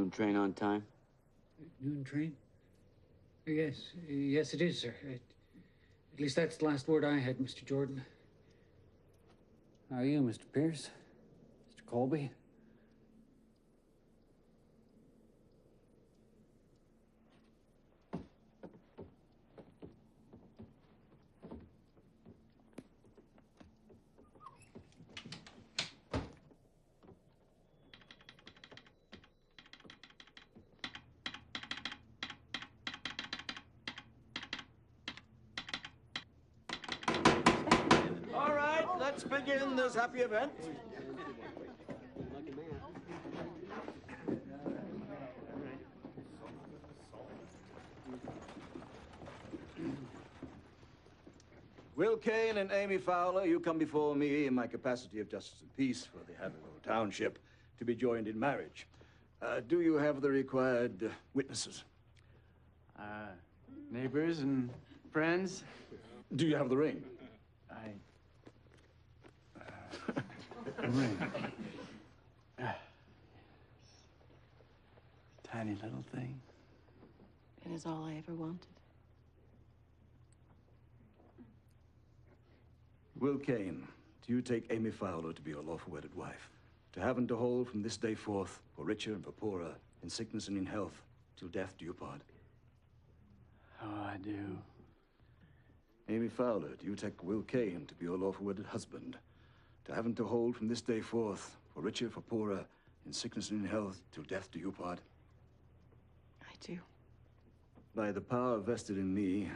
noon train on time? Noon train? Yes, yes it is, sir. At least that's the last word I had, Mr. Jordan. How are you, Mr. Pierce? Mr. Colby? Let's begin this happy event. Will Kane and Amy Fowler, you come before me in my capacity of justice and peace for the Haverhill Township to be joined in marriage. Do you have the required witnesses? Neighbors and friends? Do you have the ring? Ring. Tiny little thing. It is all I ever wanted. Will Kane, do you take Amy Fowler to be your lawful wedded wife, to have and to hold from this day forth, for richer and for poorer, in sickness and in health, till death do you part? Oh, I do. Amy Fowler, do you take Will Kane to be your lawful wedded husband, to have and to hold from this day forth, for richer, for poorer, in sickness and in health, till death do you part? I do. By the power vested in me,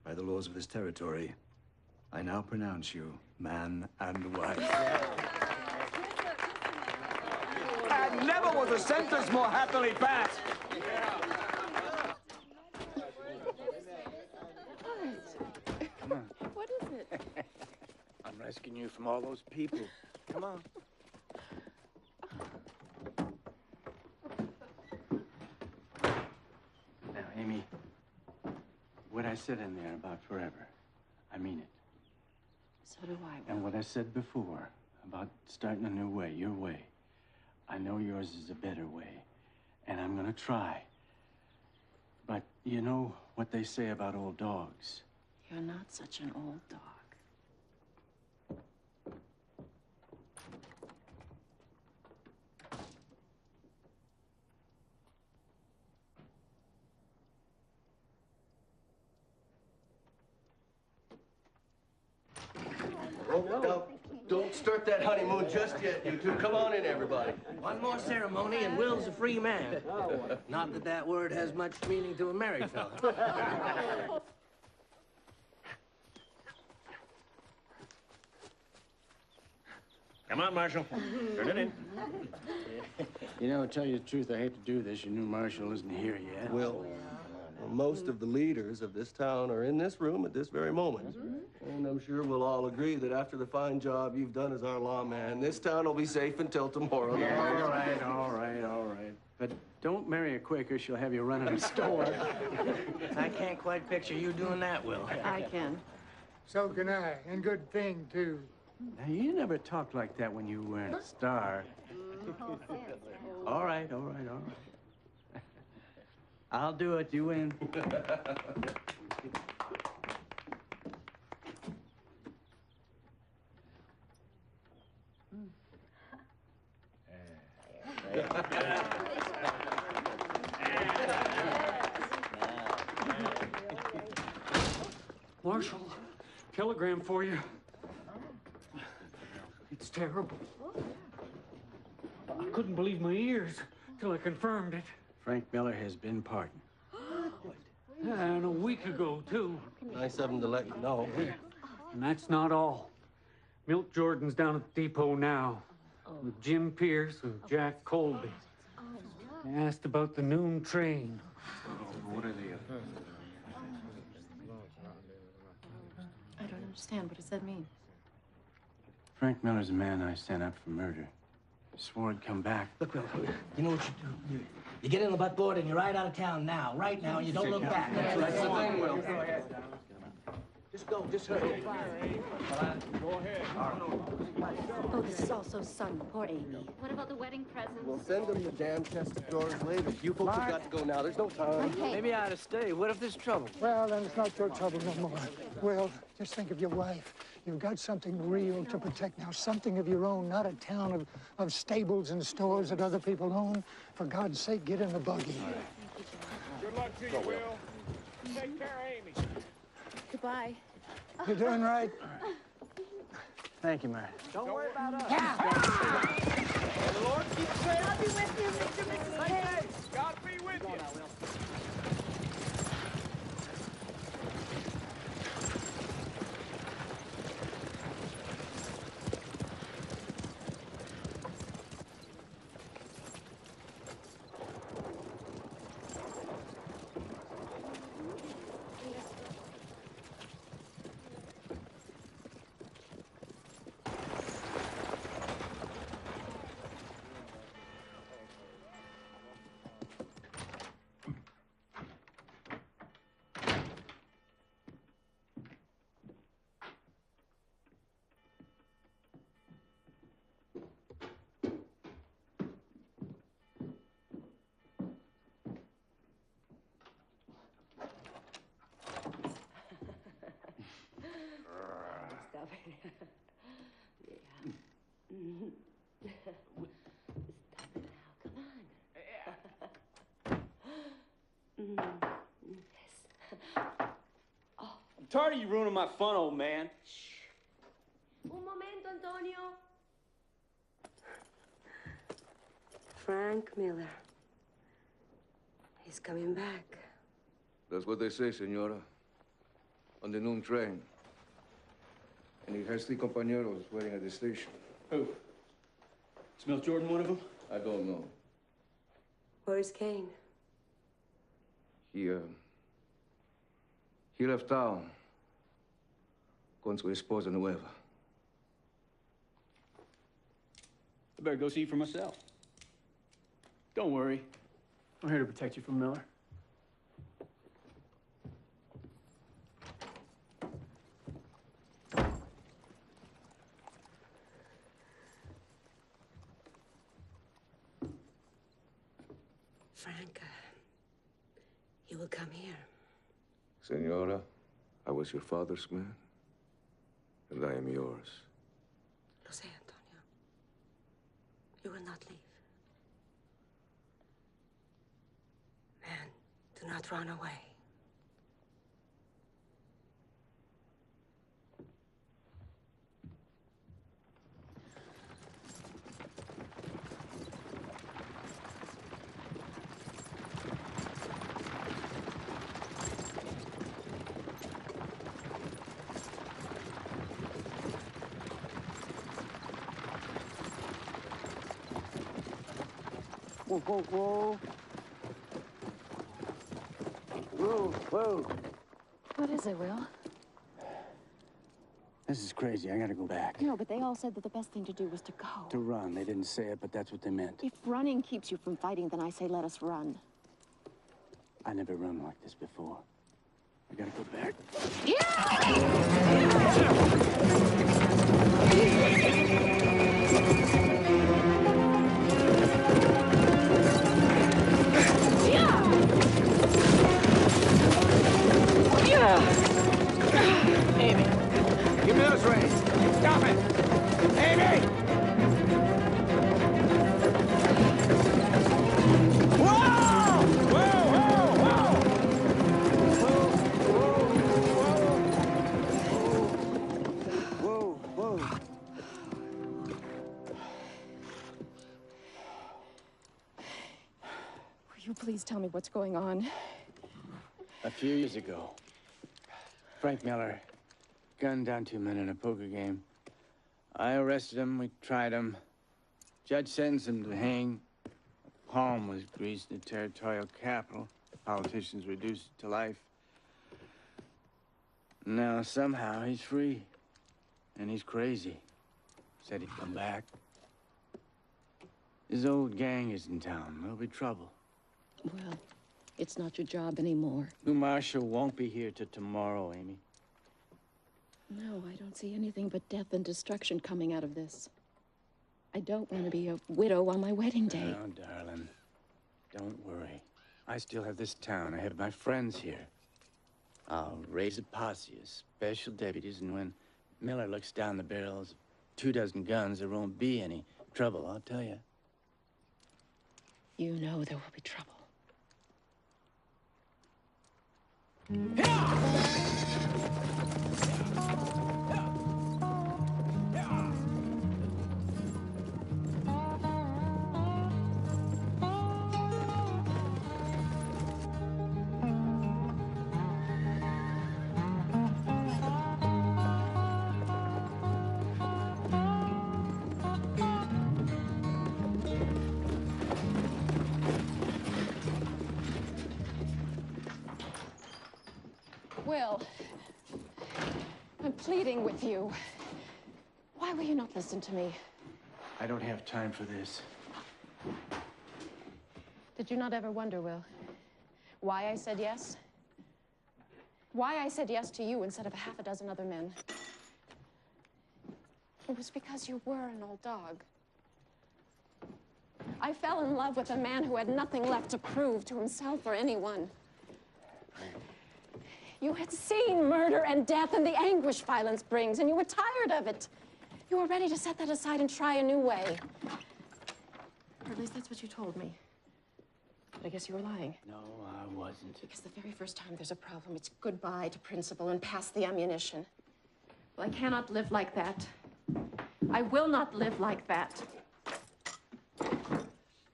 by the laws of this territory, I now pronounce you man and wife. And never was a sentence more happily passed. Come on. What is it? I'm rescuing you from all those people. Come on. Now, Amy, what I said in there about forever, I mean it. So do I, Will. And what I said before about starting a new way, your way, I know yours is a better way, and I'm gonna try. But you know what they say about old dogs? You're not such an old dog. Now, don't start that honeymoon just yet, you two. Come on in, everybody. One more ceremony and Will's a free man. Not that that word has much meaning to a married fella. Come on, Marshal. Turn it in. You know, to tell you the truth, I hate to do this. Your new marshal isn't here yet. Will, most of the leaders of this town are in this room at this very moment. And I'm sure we'll all agree that after the fine job you've done as our lawman, this town will be safe until tomorrow. Yeah, all right. But don't marry a Quaker. She'll have you running a store. I can't quite picture you doing that, Will. I can. So can I, and good thing, too. Now, you never talked like that when you weren't a star. All right. I'll do it. You win. Marshal, telegram for you. It's terrible. I couldn't believe my ears till I confirmed it. Frank Miller has been pardoned. And a week ago, too. Nice of him to let you know. And that's not all. Milt Jordan's down at the depot now with Jim Pierce and Jack Colby. They asked about the noon train. What are they? I don't understand. What does that mean? Frank Miller's a man I sent up for murder. Swore he'd come back. Look, Will, you know what you do? You get in the buckboard and you're right out of town now. Right now, and you don't look back. That's the thing, Will. Just go, just hurry. Go ahead. Oh, this is all so sudden. Poor Amy. What about the wedding presents? We'll send them the damn chest of drawers later. You folks have got to go now. There's no time. Maybe I ought to stay. What if there's trouble? Well, then it's not your trouble no more. Will, just think of your wife. You've got something real to protect now, something of your own, not a town of stables and stores that other people own. For God's sake, get in the buggy. Good luck to you, Will. Take care of Amy. Goodbye. You're doing right. Thank you, Mary. Don't worry about us. The Lord keep safe. I'll be with you, Mr. and Mrs. Hayes. God be with you. Stop it. Yeah. Stop it now. Come on. Yes. I'm tired of you ruining my fun, old man. Un momento, Antonio. Frank Miller. He's coming back. That's what they say, senora. On the noon train. And he has 3 compañeros waiting at the station. Who? Smell Jordan one of them? I don't know. Where's Kane? He left town con su esposa nueva. I better go see for myself. Don't worry. I'm here to protect you from Miller. Frank, he will come here. Senora, I was your father's man, and I am yours. Lo sé, Antonio. You will not leave. Man, do not run away. Whoa, whoa, whoa. Whoa, whoa. What is it, Will? This is crazy. I gotta go back. No, but they all said that the best thing to do was to go. To run. They didn't say it, but that's what they meant. If running keeps you from fighting, then I say let us run. I never run like this before. I gotta go back. Amy, give me those reins. Stop it! Amy! Whoa! Whoa, whoa, Whoa, whoa. Will you please tell me what's going on? A few years ago, Frank Miller gunned down 2 men in a poker game. I arrested him, we tried him. Judge sentenced him to hang. A palm was greased in the territorial capital. Politicians reduced to life. Now, somehow, he's free. And he's crazy. Said he'd come back. His old gang is in town. There'll be trouble. Well, it's not your job anymore. New Marshal won't be here till tomorrow, Amy. No, I don't see anything but death and destruction coming out of this. I don't want to be a widow on my wedding day. Oh, darling, don't worry. I still have this town. I have my friends here. I'll raise a posse of special deputies, and when Miller looks down the barrels of 24 guns, there won't be any trouble, I'll tell you. You know there will be trouble. Will, I'm pleading with you. Why will you not listen to me? I don't have time for this. Did you not ever wonder, Will, why I said yes? Why I said yes to you instead of half a dozen other men? It was because you were an old dog. I fell in love with a man who had nothing left to prove to himself or anyone. You had seen murder and death and the anguish violence brings, and you were tired of it. You were ready to set that aside and try a new way. Or at least that's what you told me. But I guess you were lying. No, I wasn't. Because the very first time there's a problem, it's goodbye to principle and pass the ammunition. Well, I cannot live like that. I will not live like that.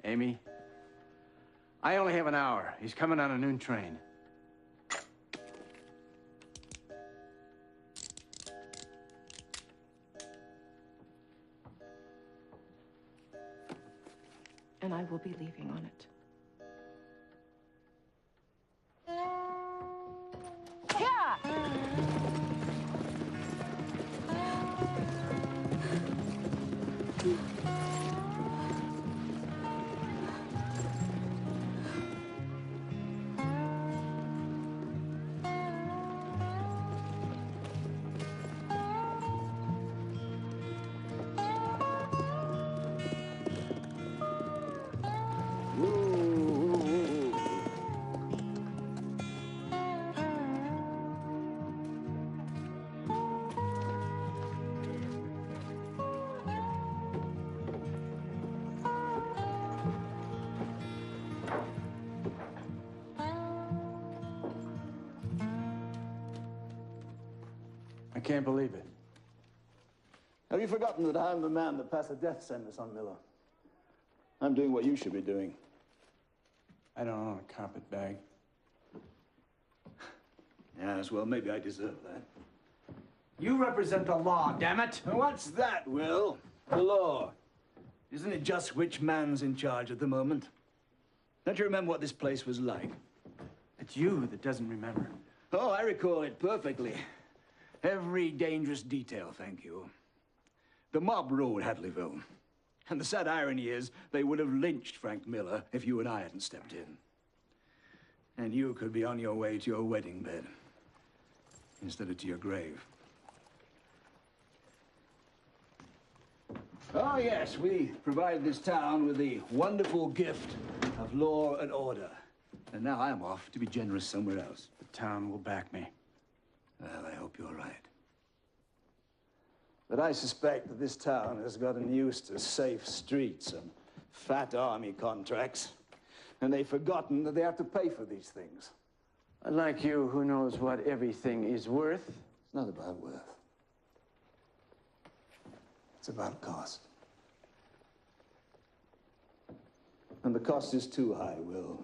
Amy, I only have an hour. He's coming on a noon train. And I will be leaving on it. I can't believe it. Have you forgotten that I'm the man that passed a death sentence on Miller? I'm doing what you should be doing. I don't own a carpetbag. Yes, well, maybe I deserve that. You represent the law, damn it! Now, what's that, Will? The law. Isn't it just which man's in charge at the moment? Don't you remember what this place was like? It's you that doesn't remember. Oh, I recall it perfectly. Every dangerous detail, thank you. The mob ruled Hadleyville. And the sad irony is, they would have lynched Frank Miller if you and I hadn't stepped in. And you could be on your way to your wedding bed instead of to your grave. Oh, yes, we provided this town with the wonderful gift of law and order. And now I'm off to be generous somewhere else. The town will back me. Well, I hope you're right. But I suspect that this town has gotten used to safe streets and fat army contracts. And they've forgotten that they have to pay for these things. Unlike you, who knows what everything is worth. It's not about worth. It's about cost. And the cost is too high, Will.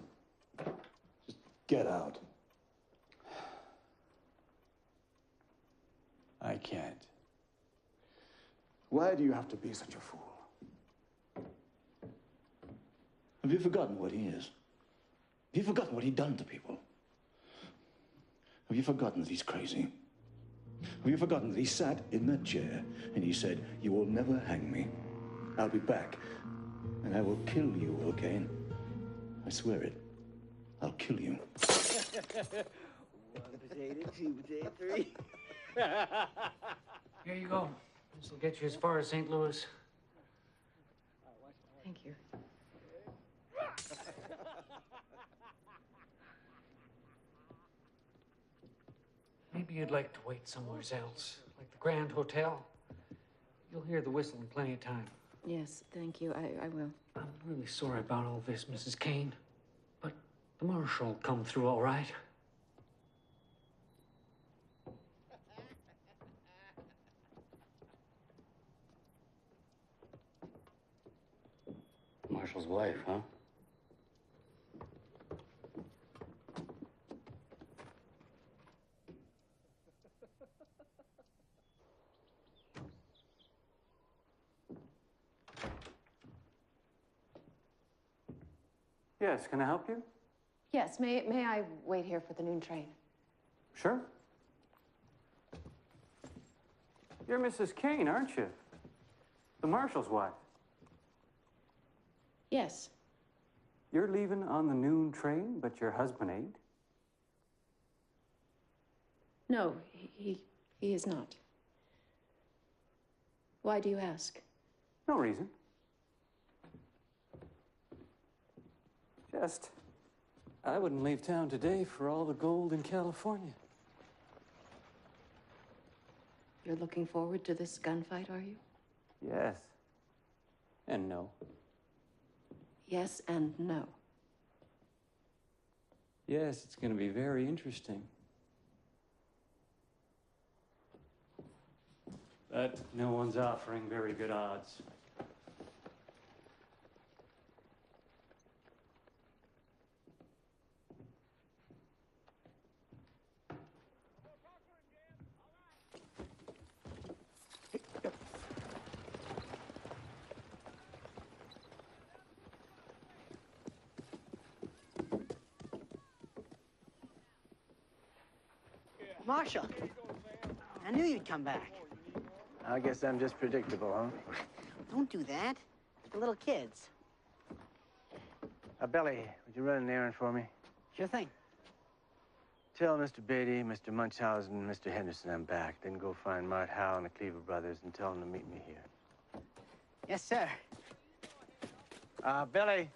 Just get out. I can't. Why do you have to be such a fool? Have you forgotten what he is? Have you forgotten what he's done to people? Have you forgotten that he's crazy? Have you forgotten that he sat in that chair and he said, "You will never hang me. I'll be back, and I will kill you, Will Kane. I swear it. I'll kill you." 1 potato, 2 potato, 3. Here you go. This will get you as far as St. Louis. Thank you. Maybe you'd like to wait somewhere else, like the Grand Hotel. You'll hear the whistle in plenty of time. Yes, thank you. I will. I'm really sorry about all this, Mrs. Kane, but the marshal will come through all right. Marshal's wife, huh? Yes, can I help you? Yes, may I wait here for the noon train? Sure. You're Mrs. Kane, aren't you? The marshal's wife. Yes. You're leaving on the noon train, but your husband ain't? No, he is not. Why do you ask? No reason. Just, I wouldn't leave town today for all the gold in California. You're looking forward to this gunfight, are you? Yes. And no. Yes and no. Yes, it's going to be very interesting. But no one's offering very good odds. Marshal, I knew you'd come back. I guess I'm just predictable, huh? Don't do that. We're little kids. Billy, would you run an errand for me? Sure thing. Tell Mr. Beatty, Mr. Munchausen, and Mr. Henderson I'm back. Then go find Mart Howe and the Cleaver brothers and tell them to meet me here. Yes, sir. Billy,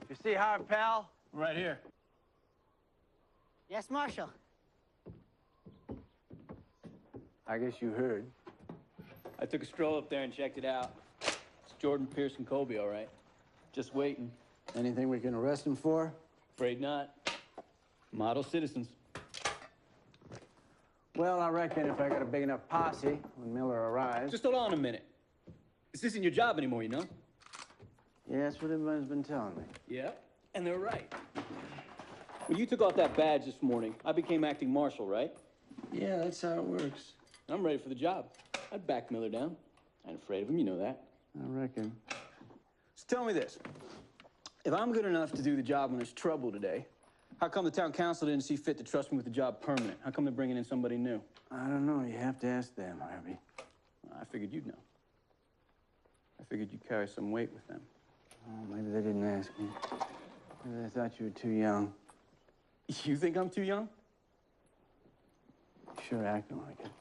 you see Harv Pal? Right here. Yes, Marshal. I guess you heard. I took a stroll up there and checked it out. It's Jordan, Pierce, and Colby, all right. Just waiting. Anything we can arrest him for? Afraid not. Model citizens. Well, I reckon if I got a big enough posse when Miller arrives. Just hold on a minute. This isn't your job anymore, you know? Yeah, that's what everybody's been telling me. Yeah, and they're right. When you took off that badge this morning, I became acting marshal, right? Yeah, that's how it works. I'm ready for the job. I'd back Miller down. I ain't afraid of him, you know that. I reckon. So tell me this. If I'm good enough to do the job when there's trouble today, how come the town council didn't see fit to trust me with the job permanent? How come they're bringing in somebody new? I don't know. You have to ask them, Harvey. I figured you'd know. I figured you'd carry some weight with them. Oh, maybe they didn't ask me. Maybe they thought you were too young. You think I'm too young? Sure acting like it.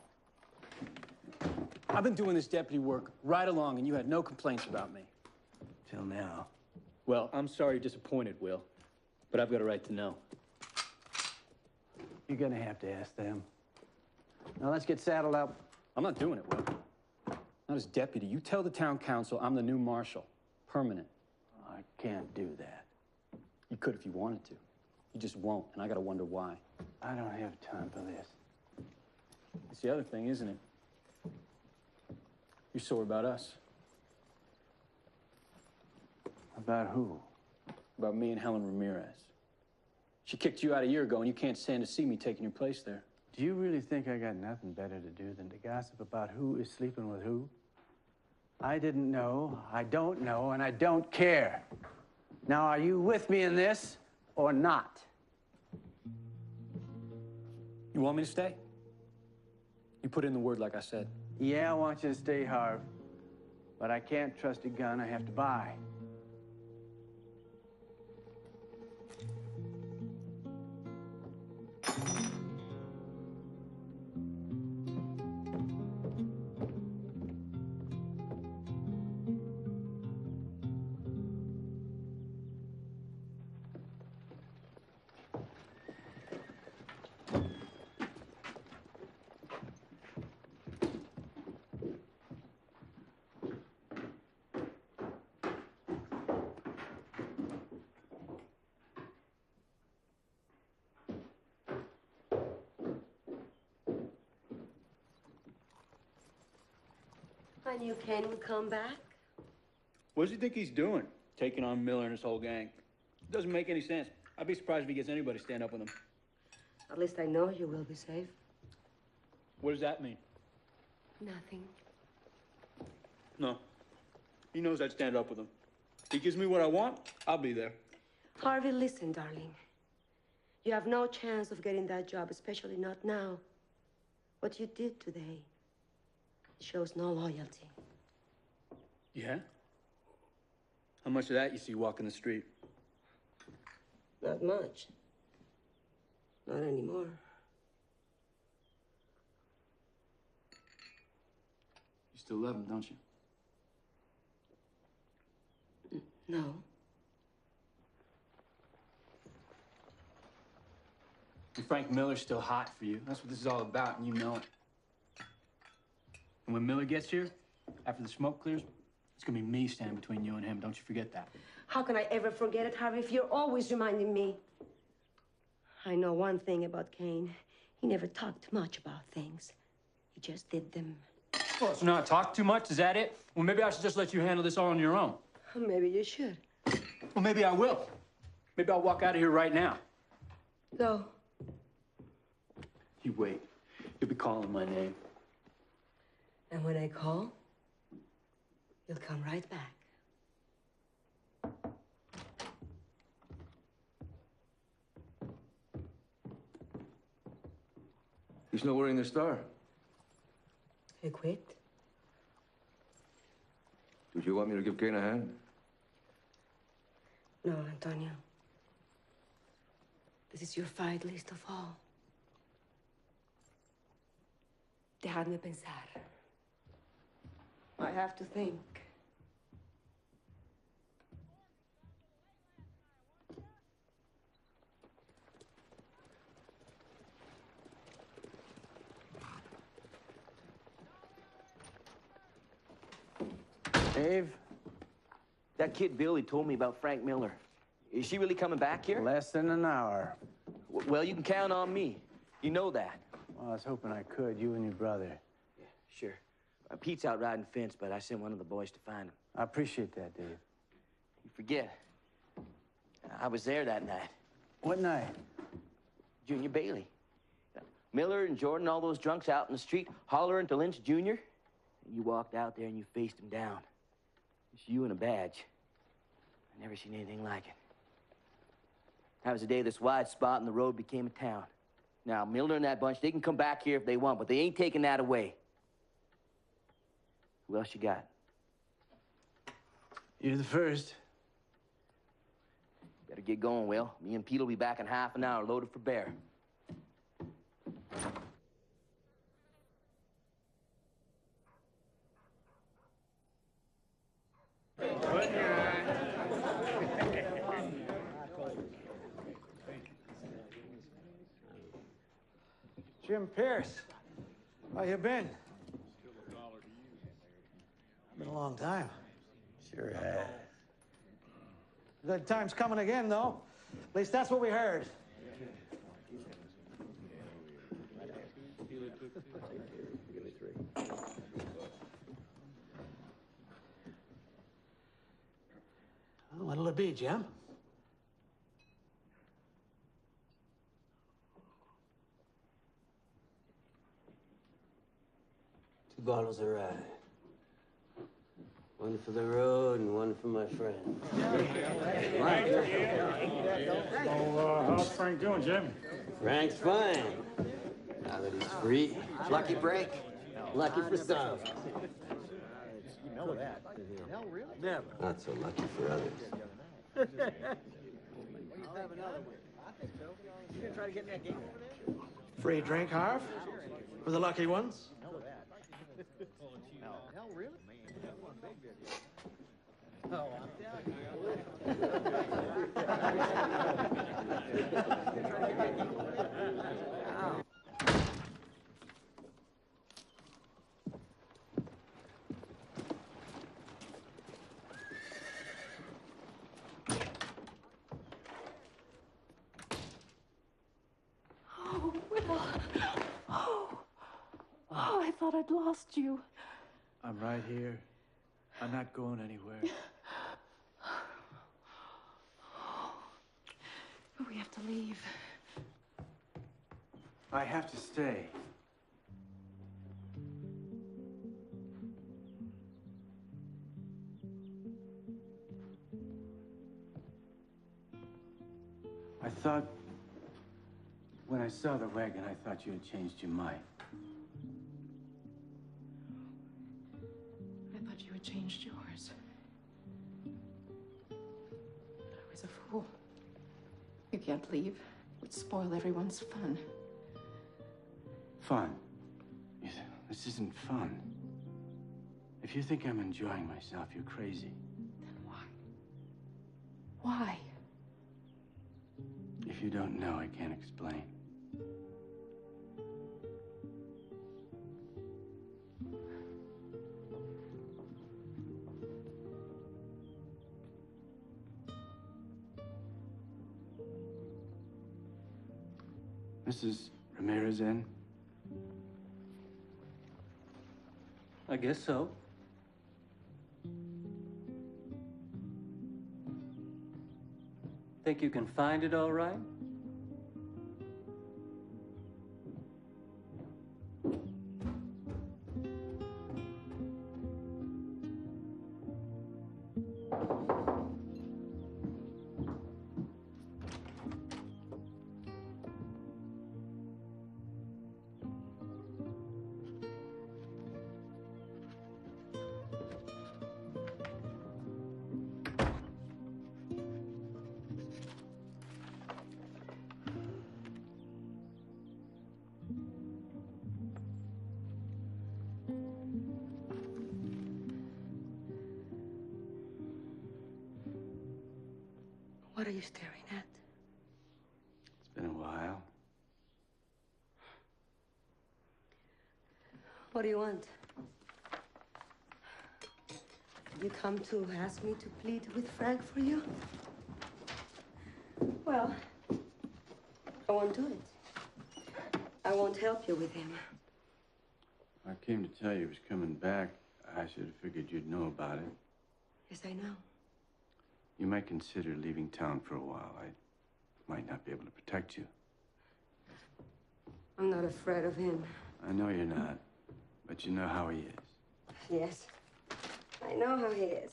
I've been doing this deputy work right along, and you had no complaints about me. Till now. Well, I'm sorry you're disappointed, Will, but I've got a right to know. You're gonna have to ask them. Now let's get saddled up. I'm not doing it, Will. Not as deputy. You tell the town council I'm the new marshal. Permanent. I can't do that. You could if you wanted to. You just won't, and I gotta wonder why. I don't have time for this. It's the other thing, isn't it? You're sore about us. About who? About me and Helen Ramirez. She kicked you out a year ago, and you can't stand to see me taking your place there. Do you really think I got nothing better to do than to gossip about who is sleeping with who? I didn't know, I don't know, and I don't care. Now, are you with me in this or not? You want me to stay? You put in the word like I said. Yeah, I want you to stay, Harv. But I can't trust a gun I have to buy. I knew Kane would come back. What does he think he's doing? Taking on Miller and his whole gang. It doesn't make any sense. I'd be surprised if he gets anybody to stand up with him. At least I know you will be safe. What does that mean? Nothing. No. He knows I'd stand up with him. If he gives me what I want, I'll be there. Harvey, listen, darling. You have no chance of getting that job, especially not now. What you did today shows no loyalty. Yeah? How much of that you see walking the street? Not much. Not anymore. You still love him, don't you? No. And Frank Miller's still hot for you. That's what this is all about, and you know it. And when Miller gets here, after the smoke clears, it's gonna be me standing between you and him. Don't you forget that. How can I ever forget it, Harvey, if you're always reminding me? I know one thing about Kane. He never talked much about things. He just did them. Well, so not talk too much, is that it? Well, maybe I should just let you handle this all on your own. Maybe you should. Well, maybe I will. Maybe I'll walk out of here right now. Go. You wait. You'll be calling my name. And when I call, you'll come right back. He's not wearing the star. He quit. Did you want me to give Kane a hand? No, Antonio. This is your fight least of all. Déjame pensar. I have to think. Dave? That kid Billy told me about Frank Miller. Is she really coming back here? Less than an hour. Well, you can count on me. You know that. Well, I was hoping I could, you and your brother. Yeah, sure. Pete's out riding fence, but I sent one of the boys to find him. I appreciate that, Dave. You forget. I was there that night. What night? Junior Bailey. Miller and Jordan, all those drunks out in the street, hollering to Lynch Jr. And you walked out there and you faced him down. It's you and a badge. I never seen anything like it. That was the day this wide spot in the road became a town. Now, Miller and that bunch, they can come back here if they want, but they ain't taking that away. Who else you got? You're the first. Better get going, Will. Me and Pete will be back in half an hour, loaded for bear. Jim Pierce, how you been? Been a long time. Sure has. Good time's coming again, though. At least that's what we heard. Well, what'll it be, Jim? Two bottles of rye. One for the road and one for my friend. How's Frank doing, Jim? Frank's fine. Now that he's free. Lucky break. Lucky for some. You know that. Hell, really? Never. Not so lucky for others. I'll have another one. I think so. You gonna try to get me a game over there? Free drink, Harv? For the lucky ones? Hell, really? Oh, I'm Oh, Will. Oh, I thought I'd lost you. I'm right here. I'm not going anywhere. But we have to leave. I have to stay. I thought, when I saw the wagon, I thought you had changed your mind. I thought you had changed yours. I was a fool. You can't leave. It would spoil everyone's fun. Fun? This isn't fun. If you think I'm enjoying myself, you're crazy. Then why? Why? If you don't know, I can't explain. Mrs. Ramirez in? I guess so. Think you can find it all right? What are you staring at? It's been a while. What do you want? You come to ask me to plead with Frank for you? Well, I won't do it. I won't help you with him. I came to tell you he was coming back. I should have figured you'd know about it. Yes, I know. You might consider leaving town for a while. I might not be able to protect you. I'm not afraid of him. I know you're not, but you know how he is. Yes, I know how he is.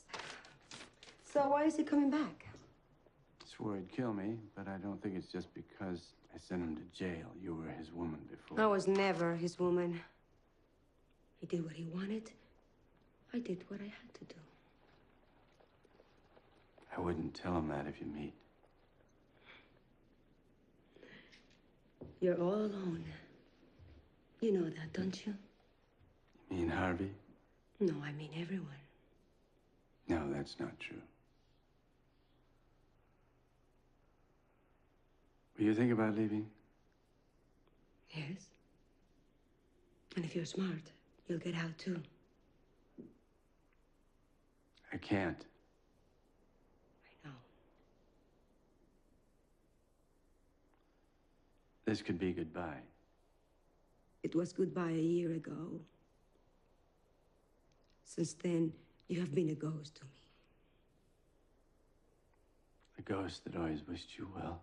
So why is he coming back? Swore he'd kill me, but I don't think it's just because I sent him to jail. You were his woman before. I was never his woman. He did what he wanted. I did what I had to do. I wouldn't tell him that if you meet. You're all alone. You know that, don't you? You mean Harvey? No, I mean everyone. No, that's not true. Will you think about leaving? Yes. And if you're smart, you'll get out too. I can't. I know. This could be goodbye. It was goodbye a year ago. Since then, you have been a ghost to me. A ghost that always wished you well.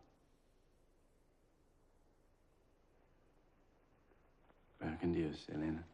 Back in Dios, Elena.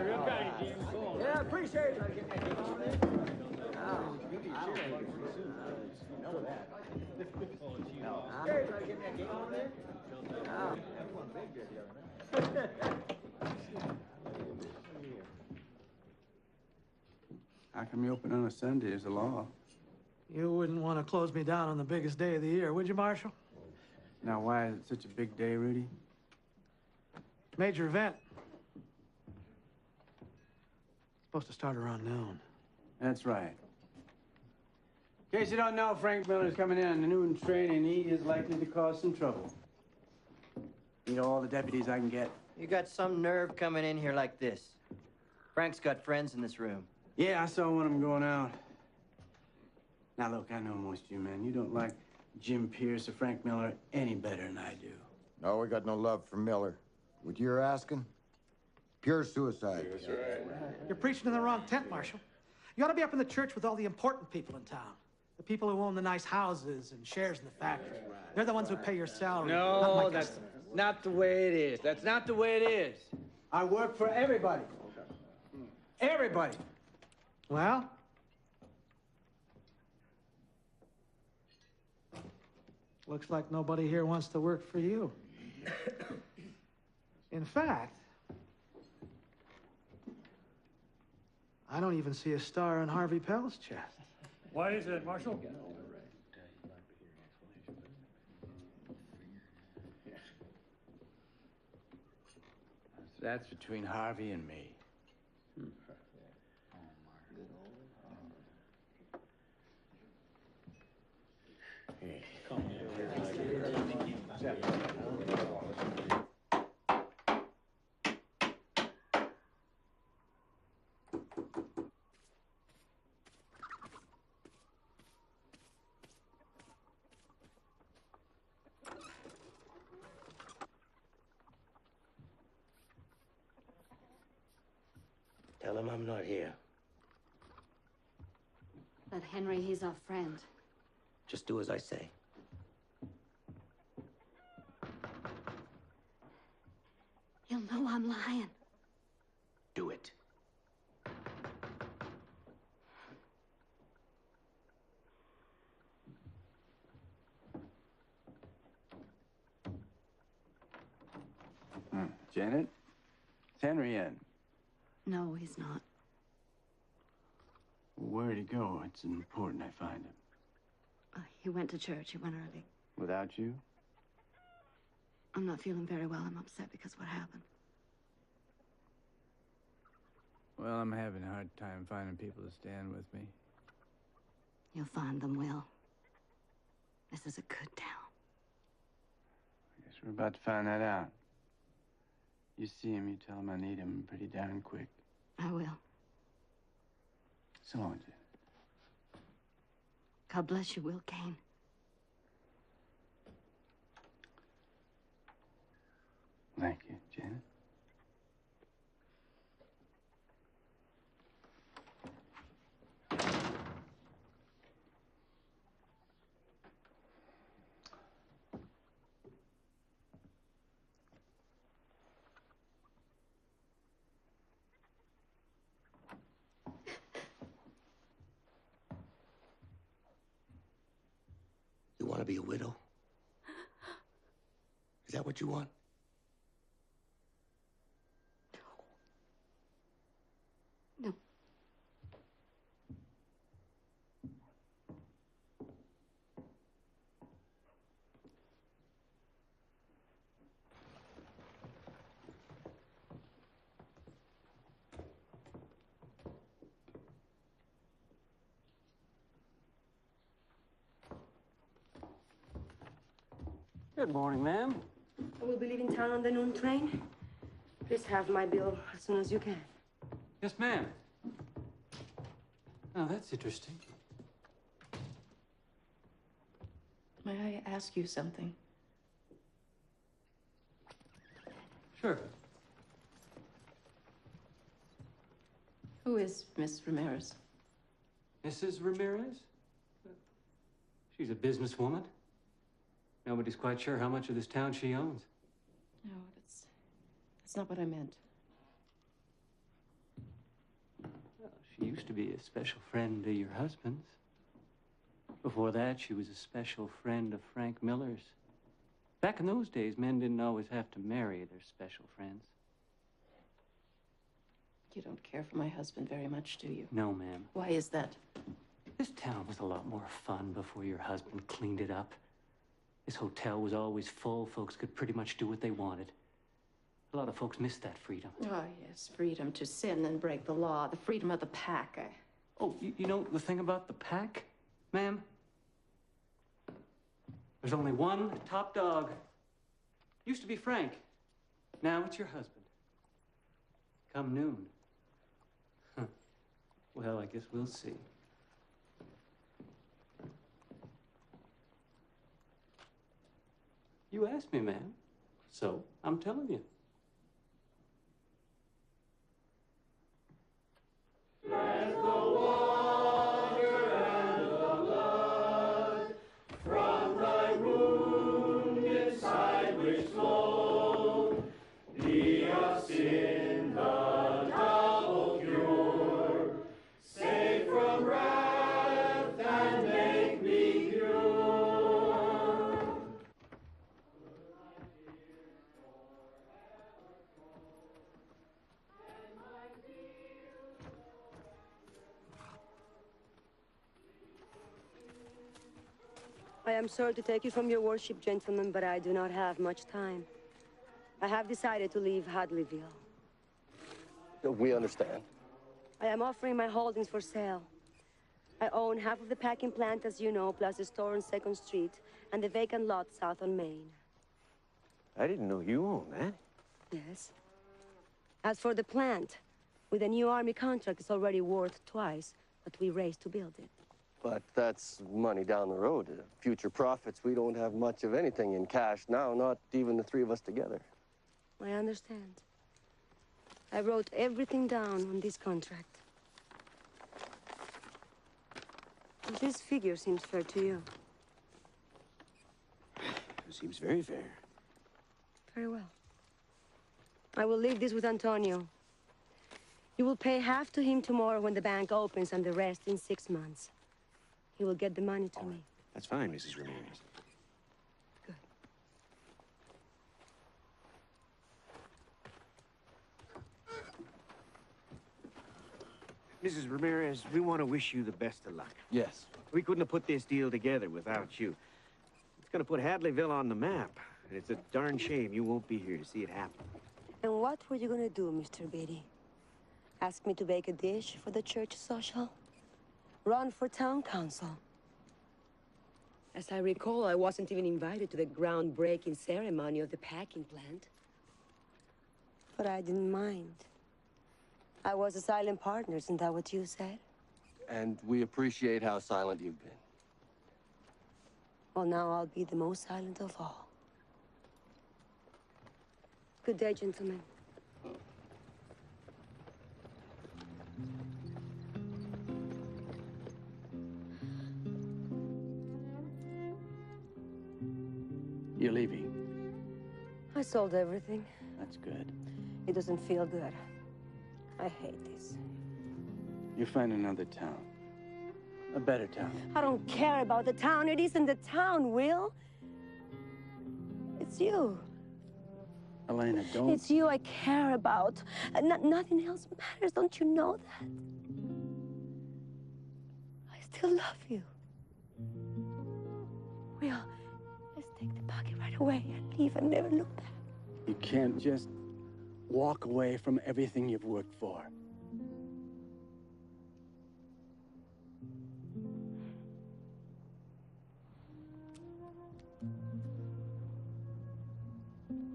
real kind of you, Jim. Yeah, appreciate it. How come you open on a Sunday as a law? You wouldn't want to close me down on the biggest day of the year, would you, Marshal? Now, why is it such a big day, Rudy? Major event. Supposed to start around noon. That's right. In case you don't know, Frank Miller's coming in on the noon train, and he is likely to cause some trouble. Need all the deputies I can get. You got some nerve coming in here like this. Frank's got friends in this room. Yeah, I saw one of them going out. Now, look, I know most of you men. You don't like Jim Pierce or Frank Miller any better than I do. No, we got no love for Miller. What you're asking? Pure suicide. That's right. You're preaching in the wrong tent, Marshal. You ought to be up in the church with all the important people in town. The people who own the nice houses and shares in the factory. They're the ones who pay your salary. No, that's not the way it is. That's not the way it is. I work for everybody. Everybody. Well? Looks like nobody here wants to work for you. In fact, I don't even see a star on Harvey Pell's chest. Why is that, Marshal? That's between Harvey and me. Tell him I'm not here. But Henry, he's our friend. Just do as I say. He'll know I'm lying. Do it. Janet? Is Henry in? No, he's not. Where'd he go? It's important I find him. He went to church. He went early. Without you? I'm not feeling very well. I'm upset because of what happened. Well, I'm having a hard time finding people to stand with me. You'll find them, Will. This is a good town. I guess we're about to find that out. You see him, you tell him I need him pretty darn quick. I will. So long, Jim. God bless you, Will Kane. Thank you, Janet. You want to be a widow? Is that what you want? No. Good morning, ma'am. I will be leaving town on the noon train. Please have my bill as soon as you can. Yes, ma'am. Oh, that's interesting. May I ask you something? Sure. Who is Miss Ramirez? Mrs. Ramirez? She's a businesswoman. Nobody's quite sure how much of this town she owns. No, that's not what I meant. She used to be a special friend of your husband's. Before that, she was a special friend of Frank Miller's. Back in those days, men didn't always have to marry their special friends. You don't care for my husband very much, do you? No, ma'am. Why is that? This town was a lot more fun before your husband cleaned it up. This hotel was always full. Folks could pretty much do what they wanted. A lot of folks missed that freedom. Oh, yes, freedom to sin and break the law, the freedom of the pack. Oh, you know the thing about the pack, ma'am? There's only one top dog. Used to be Frank. Now it's your husband. Come noon. Huh. Well, I guess we'll see. You asked me, ma'am. So, I'm telling you. I am sorry to take you from your worship, gentlemen, but I do not have much time. I have decided to leave Hadleyville. We understand. I am offering my holdings for sale. I own half of the packing plant, as you know, plus the store on 2nd Street and the vacant lot south on Main. I didn't know you owned that. Yes. As for the plant, with a new Army contract, it's already worth twice what we raised to build it. But that's money down the road. Future profits, we don't have much of anything in cash now, not even the three of us together. I understand. I wrote everything down on this contract. This figure seems fair to you. It seems very fair. Very well. I will leave this with Antonio. You will pay half to him tomorrow when the bank opens and the rest in 6 months. He will get the money to me. That's fine, Mrs. Ramirez. Good. Mrs. Ramirez, we want to wish you the best of luck. Yes. We couldn't have put this deal together without you. It's going to put Hadleyville on the map. And it's a darn shame you won't be here to see it happen. And what were you going to do, Mr. Beatty? Ask me to bake a dish for the church social? Run for town council? As I recall, I wasn't even invited to the groundbreaking ceremony of the packing plant. But I didn't mind. I was a silent partner, isn't that what you said? And we appreciate how silent you've been. Well, now I'll be the most silent of all. Good day, gentlemen. You're leaving. I sold everything. That's good. It doesn't feel good. I hate this. You find another town. A better town. I don't care about the town. It isn't the town, Will. It's you. Elena, don't... It's you I care about. Nothing else matters. Don't you know that? I still love you. Will, let's take the bucket right away and leave and never look back. You can't just walk away from everything you've worked for.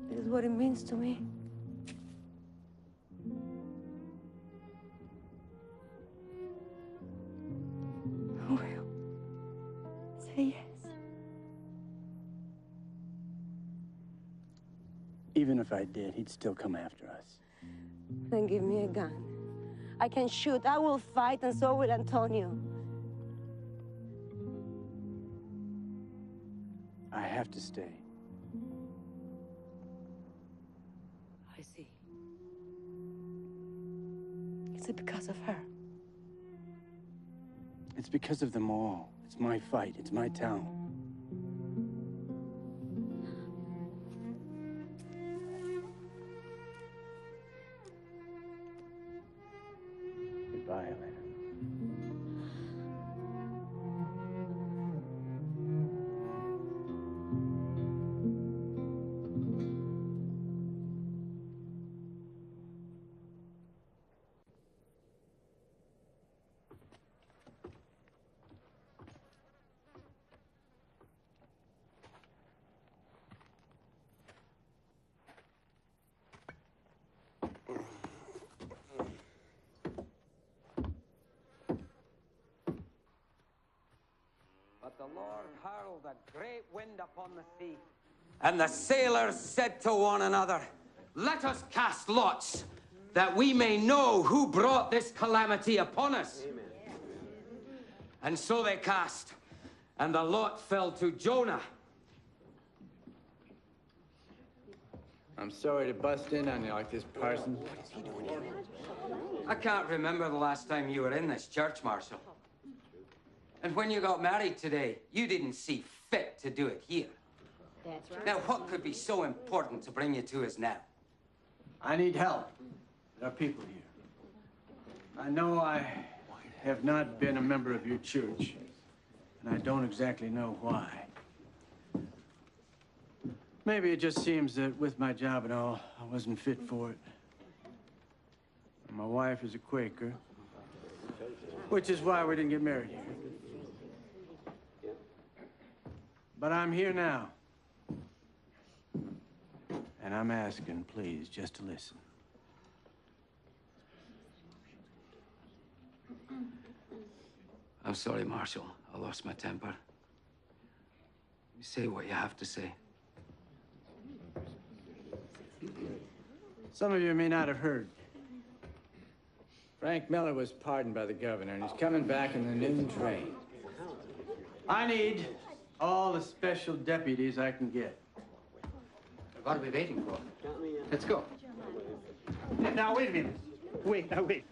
This is what it means to me. Will, say yes. Even if I did, he'd still come after us. Then give me a gun. I can shoot. I will fight, and so will Antonio. I have to stay. I see. Is it because of her? It's because of them all. It's my fight. It's my town. Goodbye, Elena. But the Lord hurled a great wind upon the sea. And the sailors said to one another, "Let us cast lots, that we may know who brought this calamity upon us." Amen. And so they cast, and the lot fell to Jonah. I'm sorry to bust in on you like this, Parson. I can't remember the last time you were in this church, Marshal. And when you got married today, you didn't see fit to do it here. That's right. Now, what could be so important to bring you to us now? I need help. There are people here. I know I have not been a member of your church, and I don't exactly know why. Maybe it just seems that with my job and all, I wasn't fit for it. And my wife is a Quaker, which is why we didn't get married here. But I'm here now. And I'm asking, please, just to listen. I'm sorry, Marshal. I lost my temper. You say what you have to say. Some of you may not have heard. Frank Miller was pardoned by the governor, and he's coming back in the noon train. I need all the special deputies I can get. What are we waiting for? Let's go. Now, wait a minute. Wait.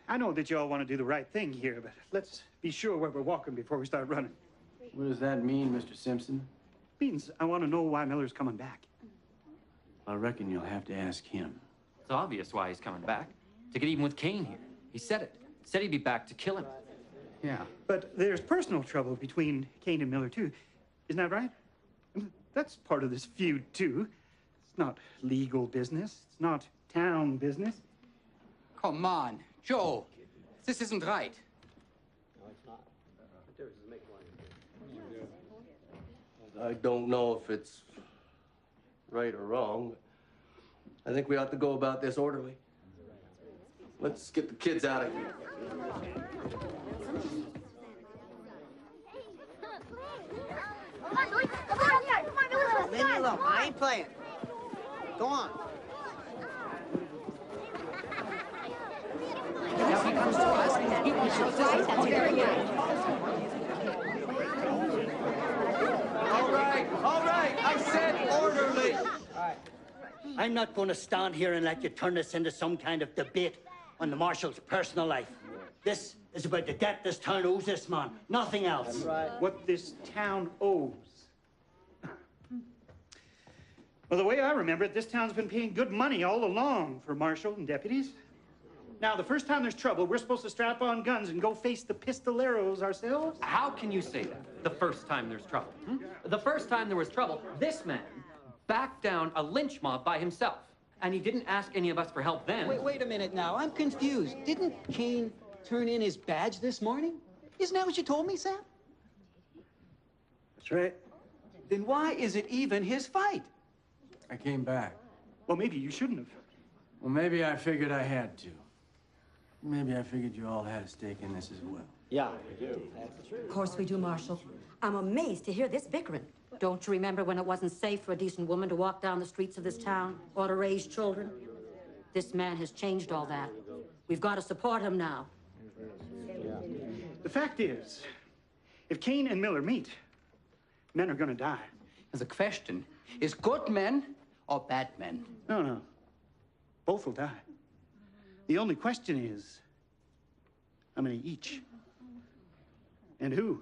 I know that you all want to do the right thing here, but let's be sure where we're walking before we start running. What does that mean, Mr. Simpson? Means I want to know why Miller's coming back. I reckon you'll have to ask him. It's obvious why he's coming back. To get even with Kane here. He said it. Said he'd be back to kill him. Yeah. But there's personal trouble between Kane and Miller, too. Isn't that right? That's part of this feud, too. It's not legal business. It's not town business. Come on, Joe. This isn't right. No, it's not. I don't know if it's right or wrong. I think we ought to go about this orderly. Let's get the kids out of here. Leave me alone. I ain't playing. Go on. If he comes to us, he will surprise us. Very good. All right. I said orderly. I'm not going to stand here and let you turn this into some kind of debate on the Marshal's personal life. This is about the debt this town owes this man, nothing else. That's right. What this town owes. Well, the way I remember it, this town's been paying good money all along for Marshal and deputies. Now, the first time there's trouble, we're supposed to strap on guns and go face the pistoleros ourselves? How can you say that? The first time there's trouble. The first time there was trouble, this man backed down a lynch mob by himself. And he didn't ask any of us for help then. Wait a minute now. I'm confused. Didn't Kane turn in his badge this morning? Isn't that what you told me, Sam? That's right. Then why is it even his fight? I came back. Well, maybe you shouldn't have. Well, maybe I figured I had to. Maybe I figured you all had a stake in this as well. Yeah, we do. That's true. Of course we do, Marshal. I'm amazed to hear this bickering. Don't you remember when it wasn't safe for a decent woman to walk down the streets of this town or to raise children? This man has changed all that. We've got to support him now. The fact is, if Kane and Miller meet, men are going to die. The question is good men or bad men? No. Both will die. The only question is, how many each? And who?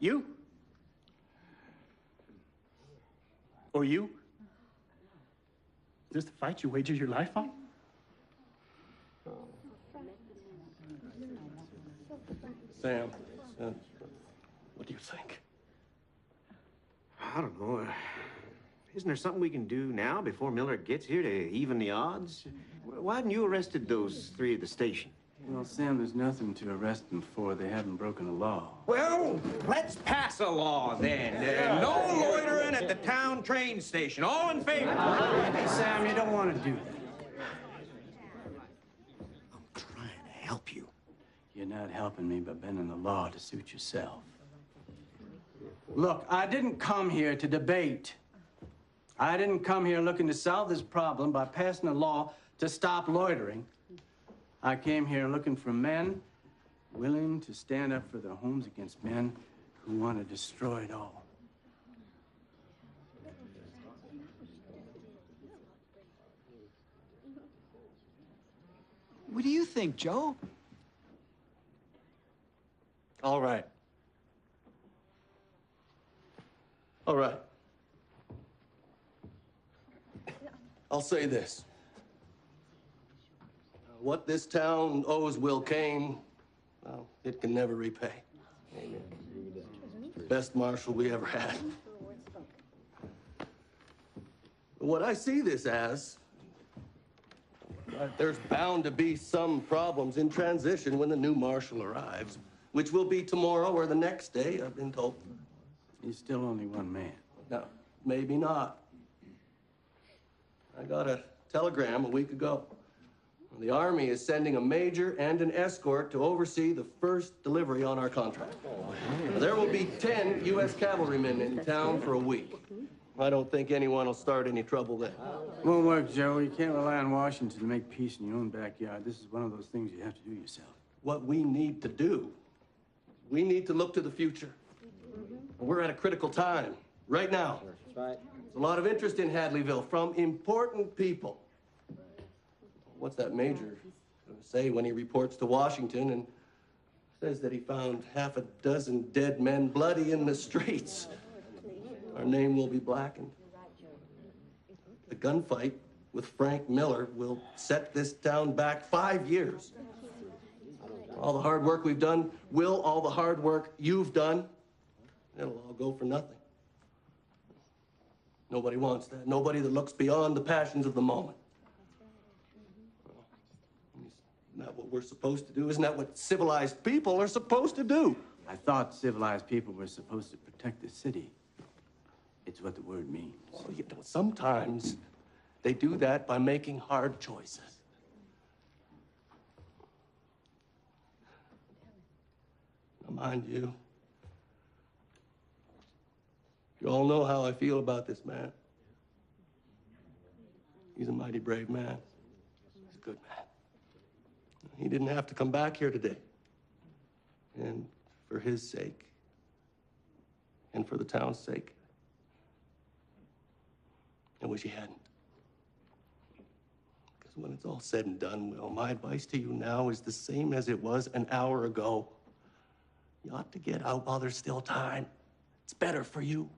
You? Or you? Is this the fight you wagered your life on? Sam, what do you think? I don't know. Isn't there something we can do now before Miller gets here to even the odds? Why hadn't you arrested those three at the station? Well, Sam, there's nothing to arrest them for. They haven't broken the law. Well, let's pass a law then. No loitering at the town train station. All in favor? Hey, Sam, you don't want to do that. Help you. You're not helping me by bending the law to suit yourself. Look, I didn't come here to debate. I didn't come here looking to solve this problem by passing a law to stop loitering. I came here looking for men willing to stand up for their homes against men who want to destroy it all. What do you think, Joe? All right. All right. I'll say this. What this town owes Will Kane, well, it can never repay. Best marshal we ever had. What I see this as, there's bound to be some problems in transition when the new marshal arrives, which will be tomorrow or the next day, I've been told. He's still only one man. No, maybe not. I got a telegram a week ago. The Army is sending a major and an escort to oversee the first delivery on our contract. There will be 10 U.S. cavalrymen in town for a week. I don't think anyone will start any trouble then. Won't work, Joe. You can't rely on Washington to make peace in your own backyard. This is one of those things you have to do yourself. What we need to do, we need to look to the future. We're at a critical time, right now. That's right. There's a lot of interest in Hadleyville from important people. What's that major going to say when he reports to Washington and says that he found half a dozen dead men bloody in the streets? Our name will be blackened. The gunfight with Frank Miller will set this town back 5 years. All the hard work we've done, Will, all the hard work you've done, it'll all go for nothing. Nobody wants that. Nobody that looks beyond the passions of the moment. Isn't that what we're supposed to do? Isn't that what civilized people are supposed to do? I thought civilized people were supposed to protect the city. It's what the word means. Well, you know, sometimes they do that by making hard choices. Now, mind you, you all know how I feel about this man. He's a mighty brave man. He's a good man. He didn't have to come back here today. And for his sake, and for the town's sake, I wish he hadn't. Because when it's all said and done, Will, my advice to you now is the same as it was an hour ago. You ought to get out while there's still time. It's better for you.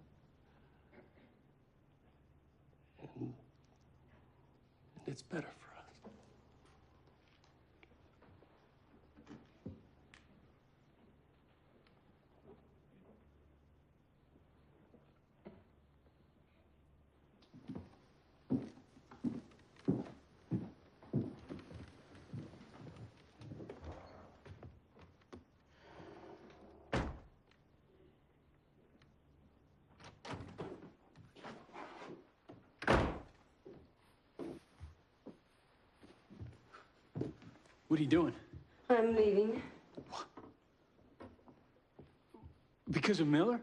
And it's better for us. What are you doing? I'm leaving. Because of Miller?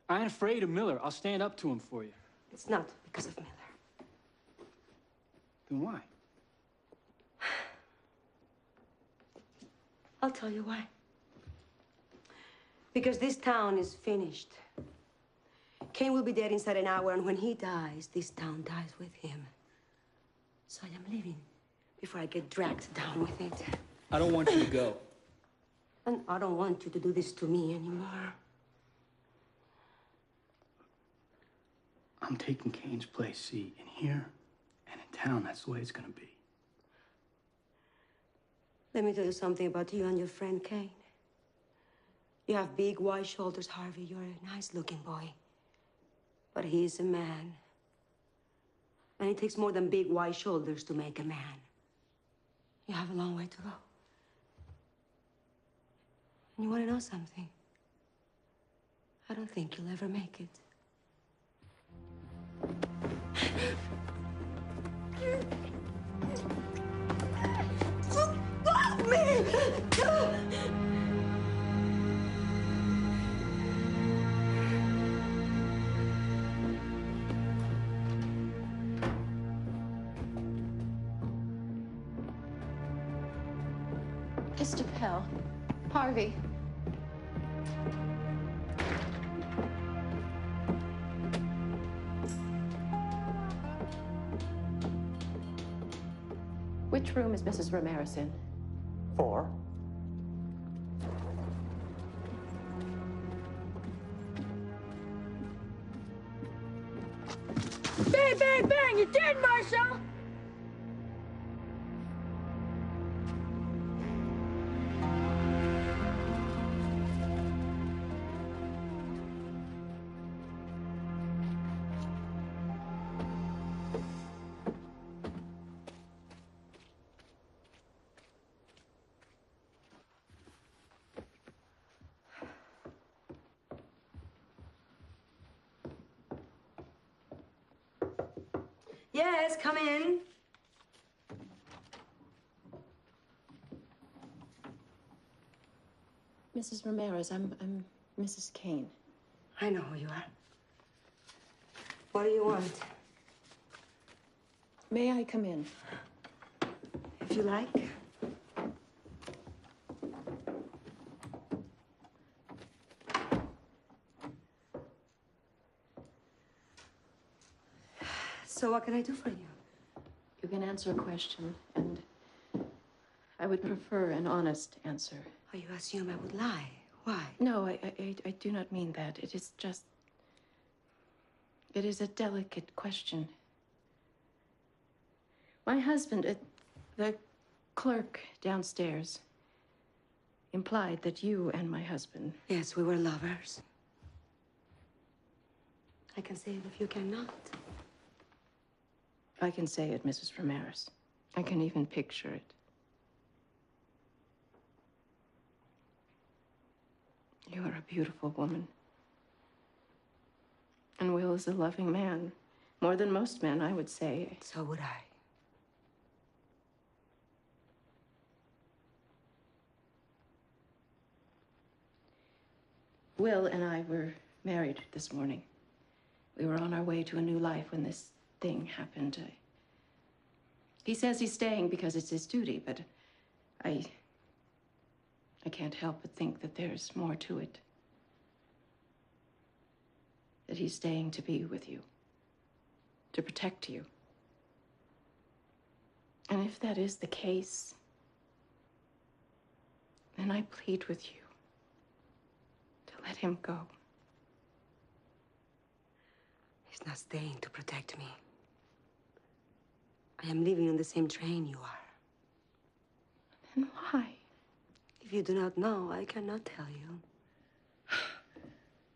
I ain't afraid of Miller. I'll stand up to him for you. It's not because of Miller. Then why? I'll tell you why. Because this town is finished. Kane will be dead inside an hour, and when he dies, this town dies with him. So I am leaving before I get dragged down with it. I don't want you to go. And I don't want you to do this to me anymore. I'm taking Kane's place, see, in here and in town, that's the way it's gonna be. Let me tell you something about you and your friend Kane. You have big, wide shoulders, Harvey. You're a nice-looking boy. But he's a man. And it takes more than big, wide shoulders to make a man. You have a long way to go. And you want to know something? I don't think you'll ever make it. Fuck me! Mr. Pell. Harvey. Which room is Mrs. Ramirez in? 4. Bang, bang, bang! You're dead, Marshal! Yes, come in. Mrs. Ramirez, I'm Mrs. Kane. I know who you are. What do you want? May I come in? If you like. So what can I do for you? You can answer a question, and I would prefer an honest answer. Oh, you assume I would lie. Why? No, I do not mean that. It is just... It is a delicate question. My husband, the clerk downstairs, implied that you and my husband... Yes, we were lovers. I can say it if you cannot. I can say it, Mrs. Ramirez. I can even picture it. You are a beautiful woman. And Will is a loving man. More than most men, I would say. So would I. Will and I were married this morning. We were on our way to a new life when this thing happened. He says he's staying because it's his duty, but I can't help but think that there's more to it. That he's staying to be with you, to protect you. And if that is the case, then I plead with you to let him go. He's not staying to protect me. I am living on the same train you are. Then why? If you do not know, I cannot tell you.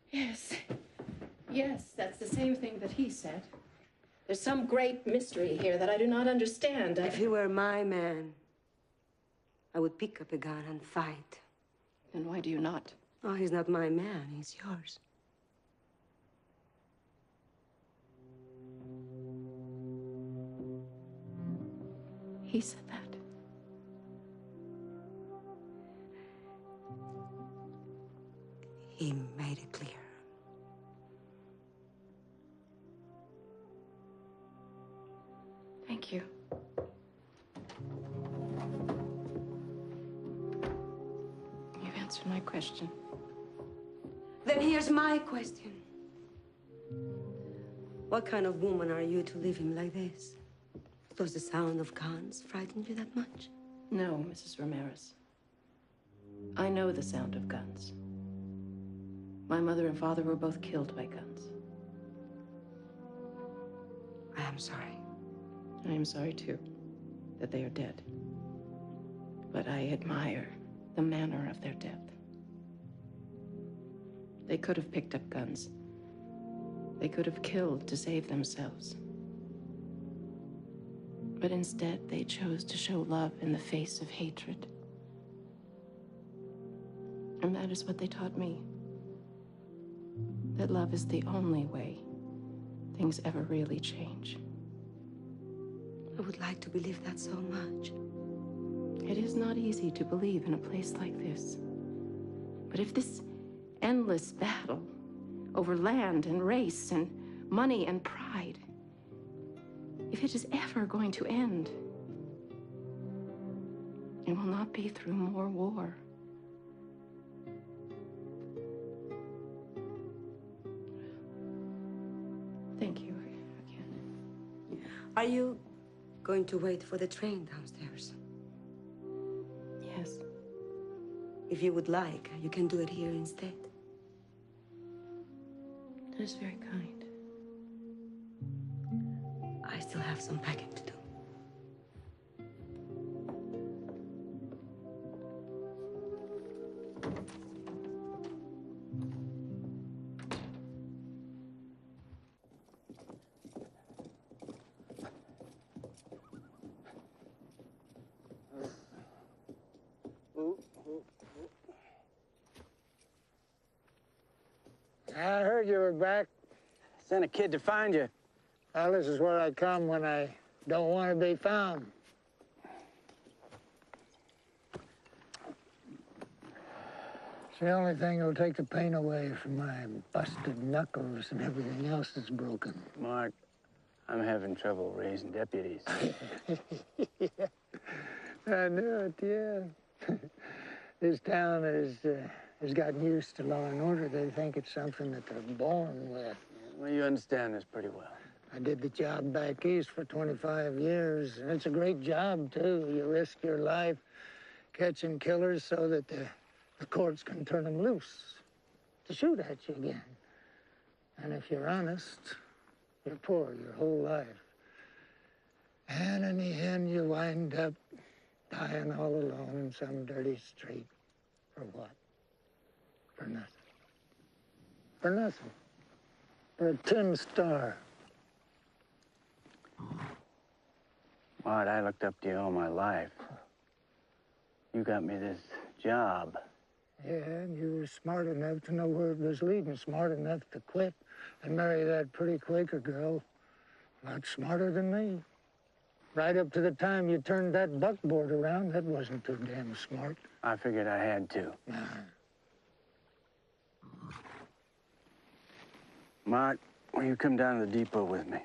Yes. Yes, that's the same thing that he said. There's some great mystery here that I do not understand. If he were my man, I would pick up a gun and fight. Then why do you not? Oh, he's not my man. He's yours. He said that. He made it clear. Thank you. You've answered my question. Then here's my question. What kind of woman are you to leave him like this? Does the sound of guns frighten you that much? No, Mrs. Ramirez. I know the sound of guns. My mother and father were both killed by guns. I am sorry. I am sorry, too, that they are dead. But I admire the manner of their death. They could have picked up guns. They could have killed to save themselves. But instead, they chose to show love in the face of hatred. And that is what they taught me. That love is the only way things ever really change. I would like to believe that so much. It is not easy to believe in a place like this. But if this endless battle over land and race and money and pride, if it is ever going to end, it will not be through more war. Thank you again. Are you going to wait for the train downstairs? Yes. If you would like, you can do it here instead. That is very kind. I still have some packing to do. I heard you were back. Sent a kid to find you. Well, this is where I come when I don't want to be found. It's the only thing that'll take the pain away from my busted knuckles and everything else that's broken. Mark, I'm having trouble raising deputies. Yeah, I knew it, yeah. This town has gotten used to law and order. They think it's something that they're born with. Well, you understand this pretty well. I did the job back east for 25 years, and it's a great job, too. You risk your life catching killers so that the courts can turn them loose to shoot at you again. And if you're honest, you're poor your whole life. And in the end, you wind up dying all alone in some dirty street. For what? For nothing. For nothing. For a tin star. Mart, I looked up to you all my life. You got me this job. Yeah, and you were smart enough to know where it was leading, smart enough to quit and marry that pretty Quaker girl. A lot smarter than me. Right up to the time you turned that buckboard around, that wasn't too damn smart. I figured I had to. Mart, will you come down to the depot with me?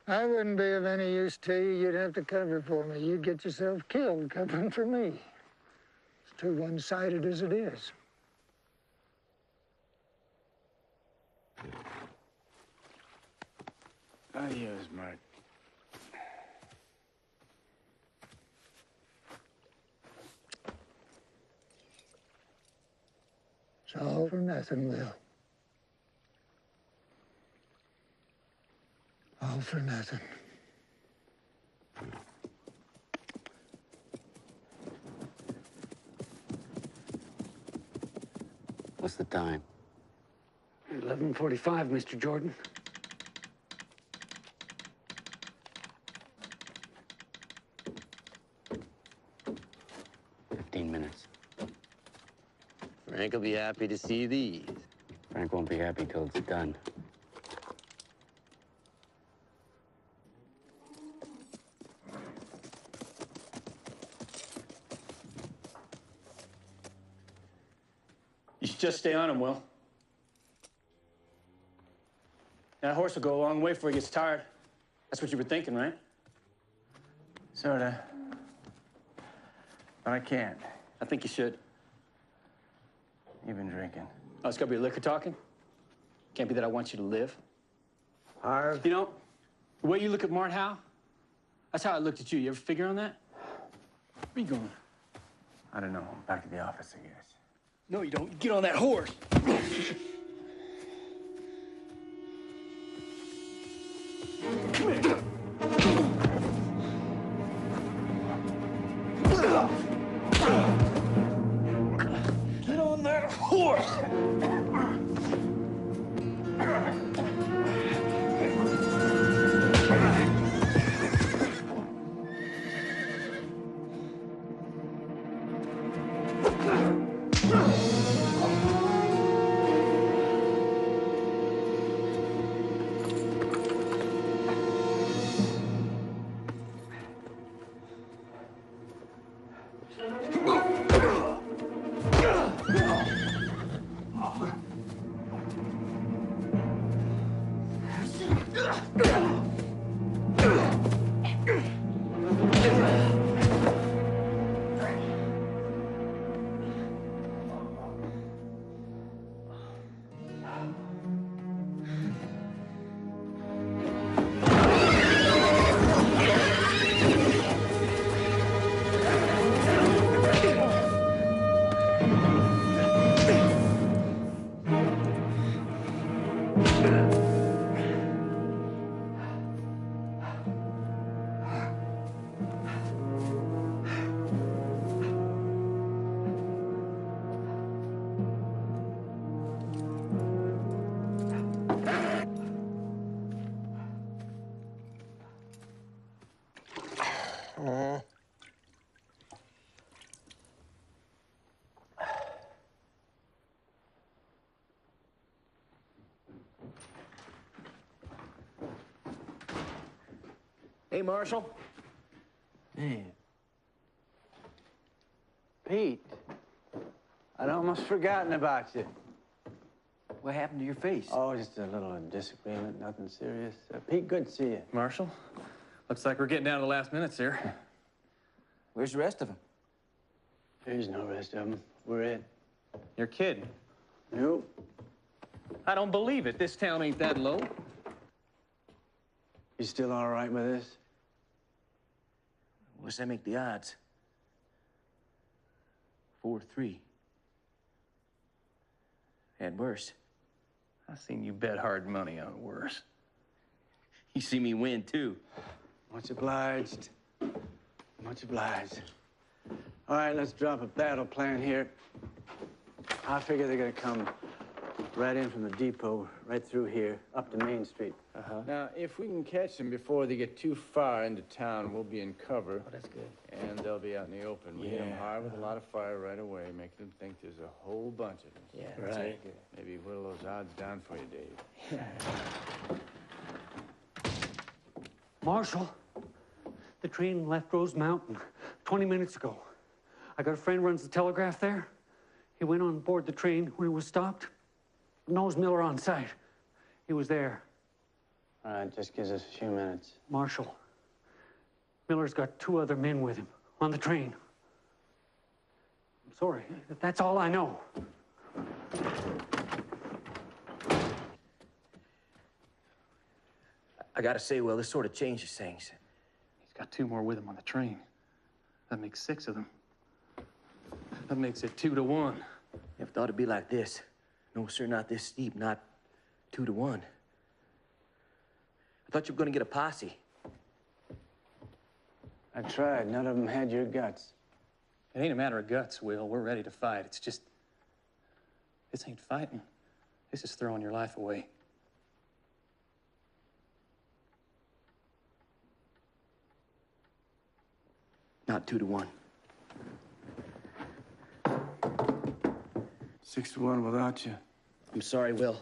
I wouldn't be of any use to you. You'd have to cover for me. You'd get yourself killed covering for me. It's too one-sided as it is. Adios, Mart. It's all for nothing, Will. All for nothing. What's the time? 11:45, Mr. Jordan. Frank will be happy to see these. Frank won't be happy till it's done. You should just stay on him, Will. That horse will go a long way before he gets tired. That's what you were thinking, right? Sorta. But I can't. I think you should. You've been drinking. Oh, it's gotta be liquor talking? Can't be that I want you to live. Harv? You know, the way you look at Mart Howe, that's how I looked at you. You ever figure on that? Where you going? I don't know. Back to the office, I guess. No, you don't. Get on that horse. Come here. Get on that horse. Hey, Marshal. Man. Pete, I'd almost forgotten about you. What happened to your face? Oh, just a little disagreement, nothing serious. Pete, good to see you. Marshal, looks like we're getting down to the last minutes here. Where's the rest of them? There's no rest of them. We're it. You're kidding. Nope. I don't believe it. This town ain't that low. You still all right with this? What's that make the odds? 4-3. And worse. I seen you bet hard money on worse. You see me win, too. Much obliged. Much obliged. All right, let's drop a battle plan here. I figure they're gonna come right in from the depot, right through here, up to Main Street. Now, if we can catch them before they get too far into town, we'll be in cover. Oh, that's good. And they'll be out in the open. We hit them hard with a lot of fire right away, make them think there's a whole bunch of them. Yeah, that's right. Good. Maybe whittle those odds down for you, Dave. Marshal, the train left Rose Mountain 20 minutes ago. I got a friend who runs the telegraph there. He went on board the train when it was stopped. Knows Miller on site. He was there. All right, just gives us a few minutes. Marshal, Miller's got 2 other men with him on the train. I'm sorry, that's all I know. I gotta say, Will, this sort of changes things. He's got 2 more with him on the train. That makes 6 of them. That makes it 2-1. Never thought it'd be like this. No, sir, not this steep, not 2-1. I thought you were gonna get a posse. I tried. None of them had your guts. It ain't a matter of guts, Will. We're ready to fight. It's just... this ain't fighting. This is throwing your life away. Not 2-1. 6-1 without you. I'm sorry, Will.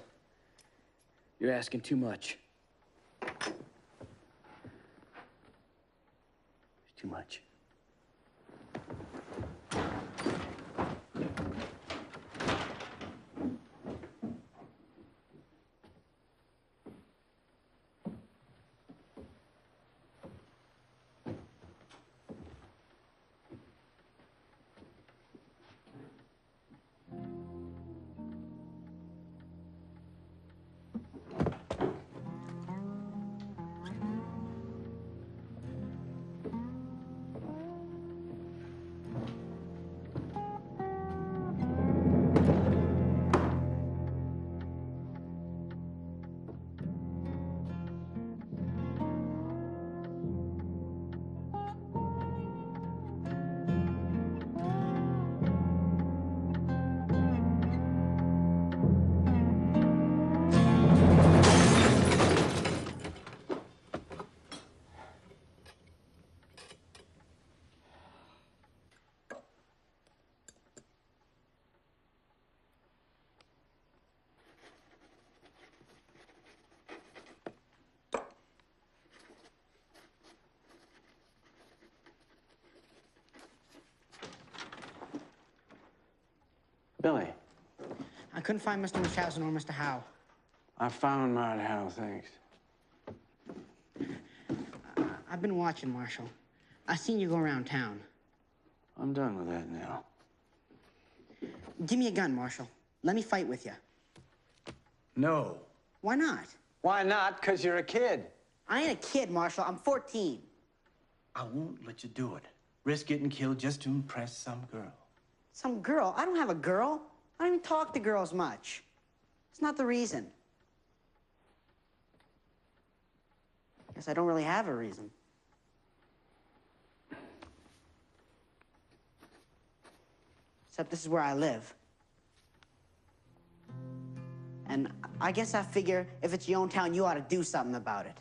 You're asking too much. Too much. I couldn't find Mr. Munchausen or Mr. Howe. I found Martin Howe, thanks. I've been watching, Marshal. I seen you go around town. I'm done with that now. Give me a gun, Marshal. Let me fight with you. No. Why not? Why not? Because you're a kid. I ain't a kid, Marshal. I'm 14. I won't let you do it. Risk getting killed just to impress some girl. Some girl? I don't have a girl. I don't even talk to girls much. It's not the reason. Guess I don't really have a reason. Except this is where I live. And I guess I figure if it's your own town, you ought to do something about it.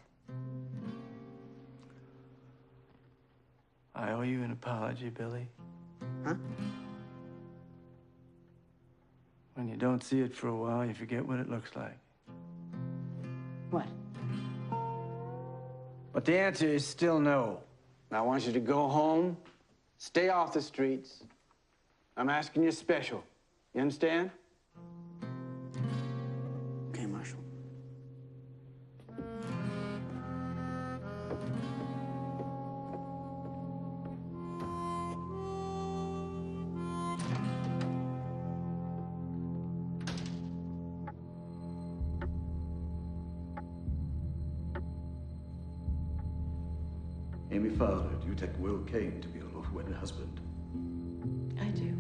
I owe you an apology, Billy. Huh? When you don't see it for a while, you forget what it looks like. What? But the answer is still no. I want you to go home, stay off the streets. I'm asking you special. You understand? Okay, Marshal. Amy Fowler, do you take Will Kane to be your lawful wedded husband? I do.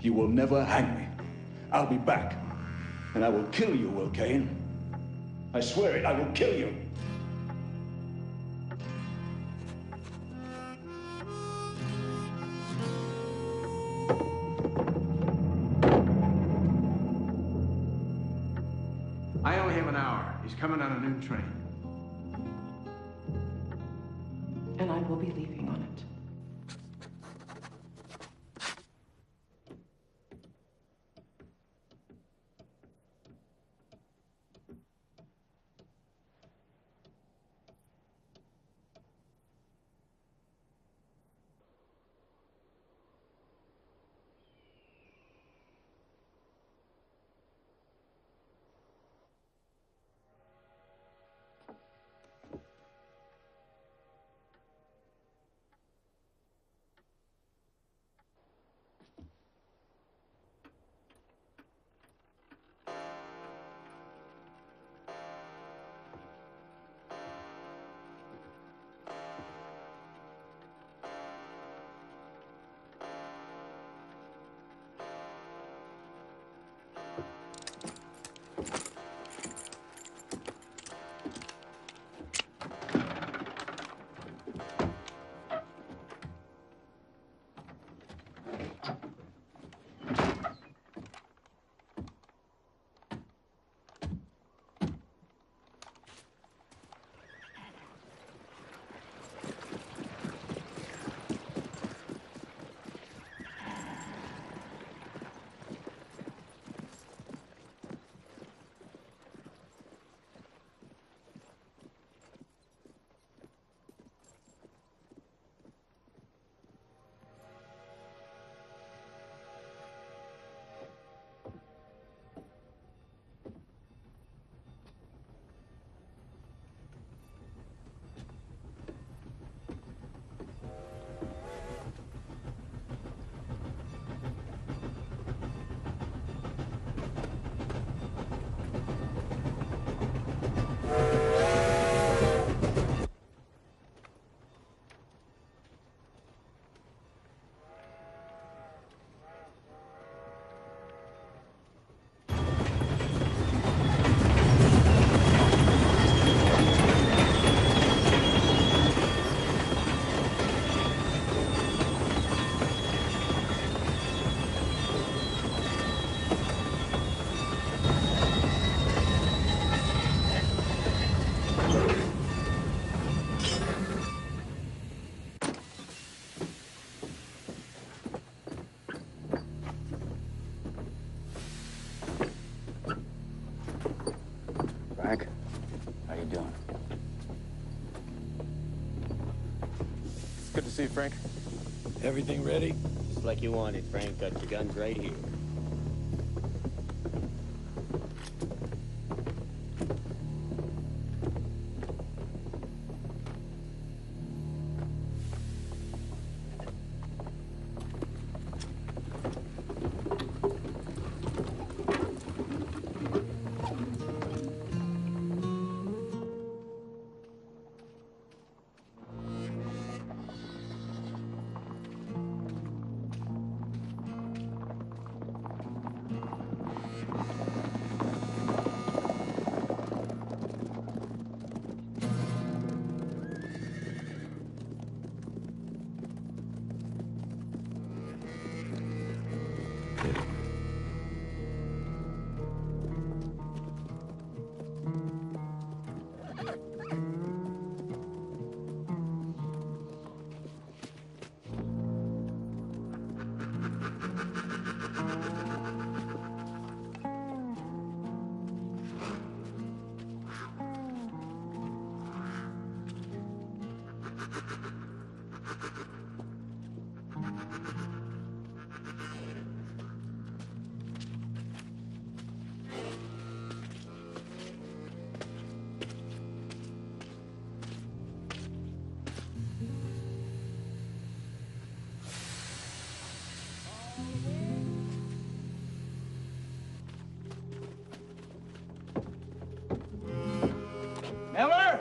You will never hang me. I'll be back. And I will kill you, Will Kane. I swear it, I will kill you. I owe him an hour. He's coming on a noon train. And I will be leaving on it. Frank? Everything ready? Just like you wanted, Frank. Got your guns right here. Miller!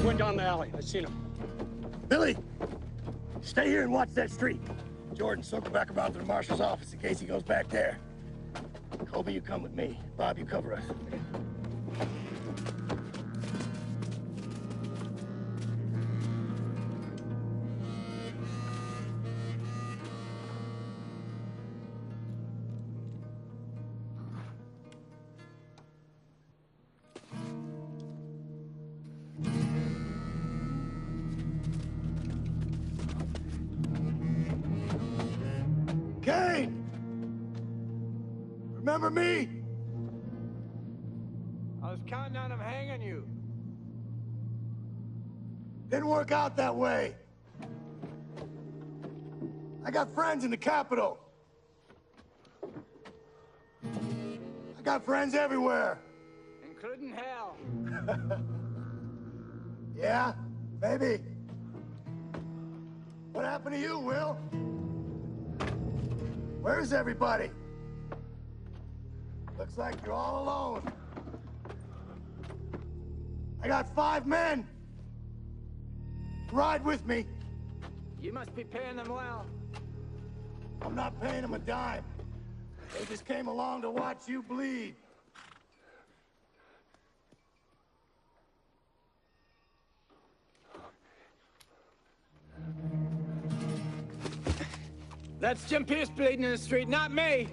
Went down the alley. I seen him. Billy, stay here and watch that street. Jordan, circle back around to the marshal's office in case he goes back there. Colby, you come with me. Bob, you cover us. Kane! Remember me? I was counting on him hanging you. Didn't work out that way. I got friends in the Capitol. I got friends everywhere. Including hell. Yeah, maybe. What happened to you, Will? Where's everybody? Looks like you're all alone. I got 5 men. Ride with me. You must be paying them well. I'm not paying them a dime. They just came along to watch you bleed. That's Jim Pierce bleeding in the street, not me.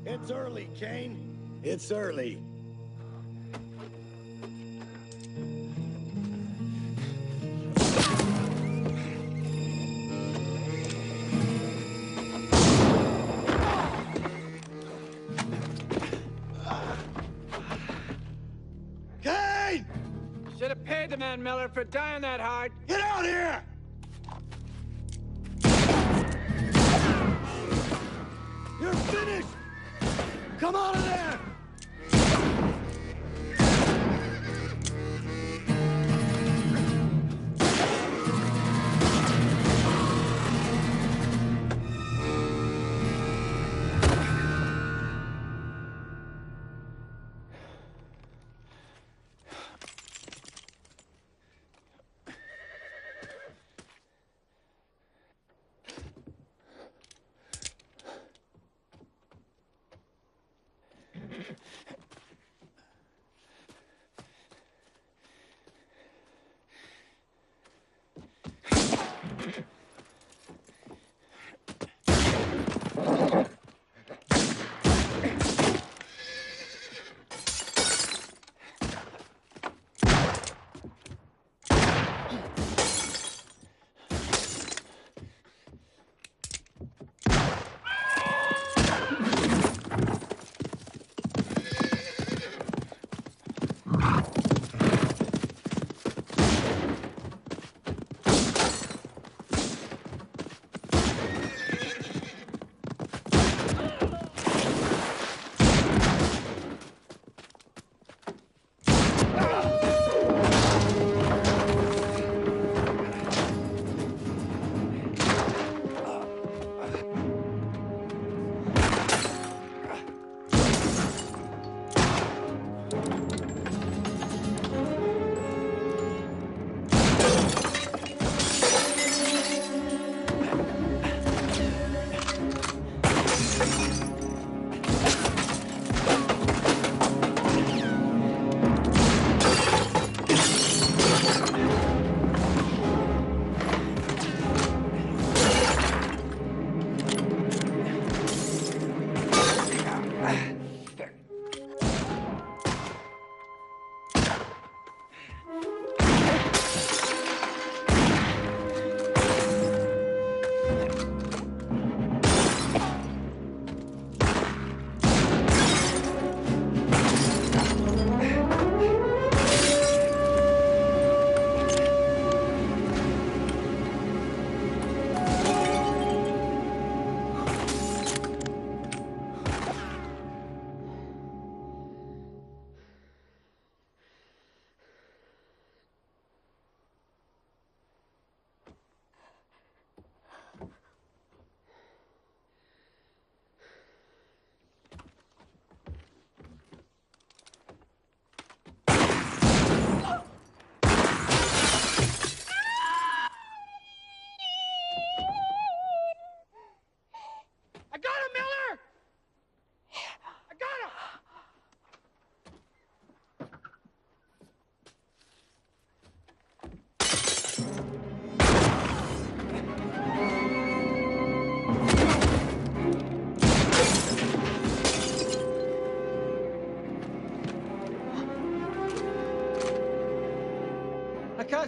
It's early, Kane. It's early. Kane! Should have paid the man Miller for dying that hard. Get out here! You're finished! Come out of there!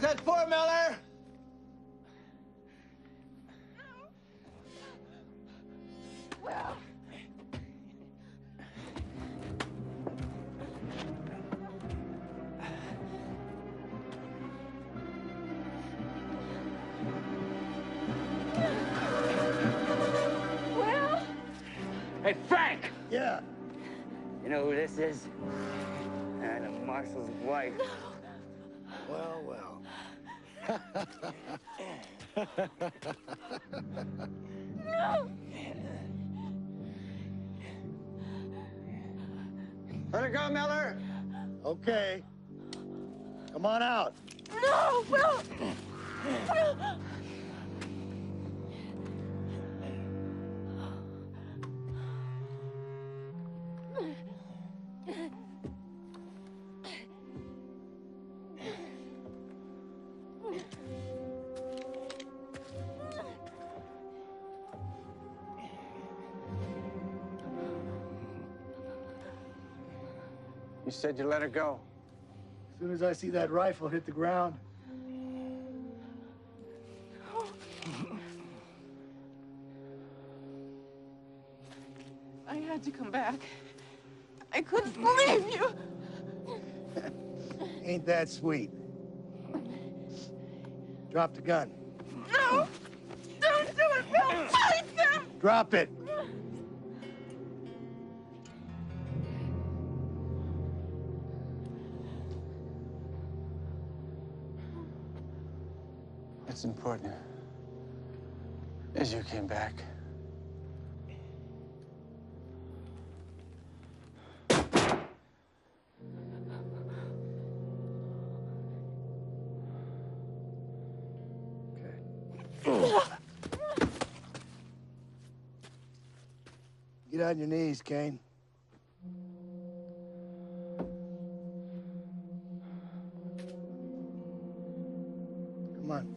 What's that for, Miller? Well. Well. Hey, Frank! Yeah. You know who this is? The marshal's wife. Well, well. No. Let her go, Miller. Okay. Come on out. No, Will. You said you let her go. As soon as I see that rifle hit the ground. I had to come back. I couldn't leave you. Ain't that sweet? Drop the gun. No! Don't do it, Bill! Fight them! Drop it. What's important is you came back. Get on your knees, Kane. Come on.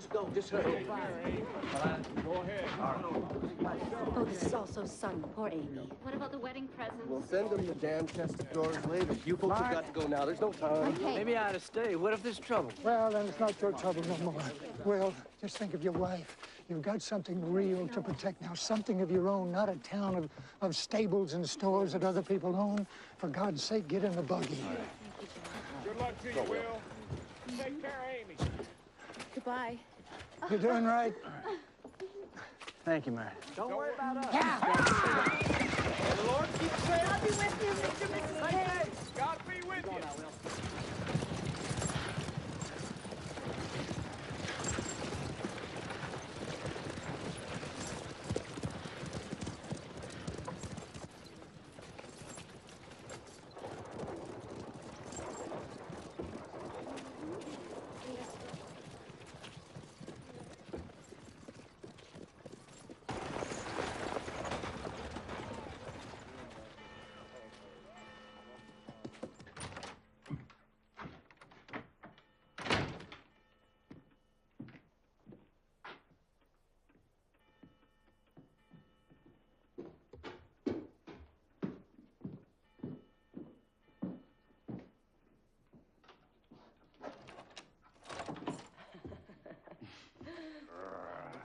Just go, just hurry. Go ahead. Oh, this is all so sudden. Poor Amy. What about the wedding presents? We'll send them the damn chest of drawers later. You folks have got to go now. There's no time. Maybe I ought to stay. What if there's trouble? Well, then it's not your trouble no more. Will, just think of your wife. You've got something real to protect now, something of your own, not a town of stables and stores that other people own. For God's sake, get in the buggy. Good luck to you, Will. Take care of Amy. Goodbye. You're doing right. Thank you, Mary. Don't worry about us. May the Lord keep safe. I'll be with you, Mr. and Mrs. Stay Hayes. safe. God be with you.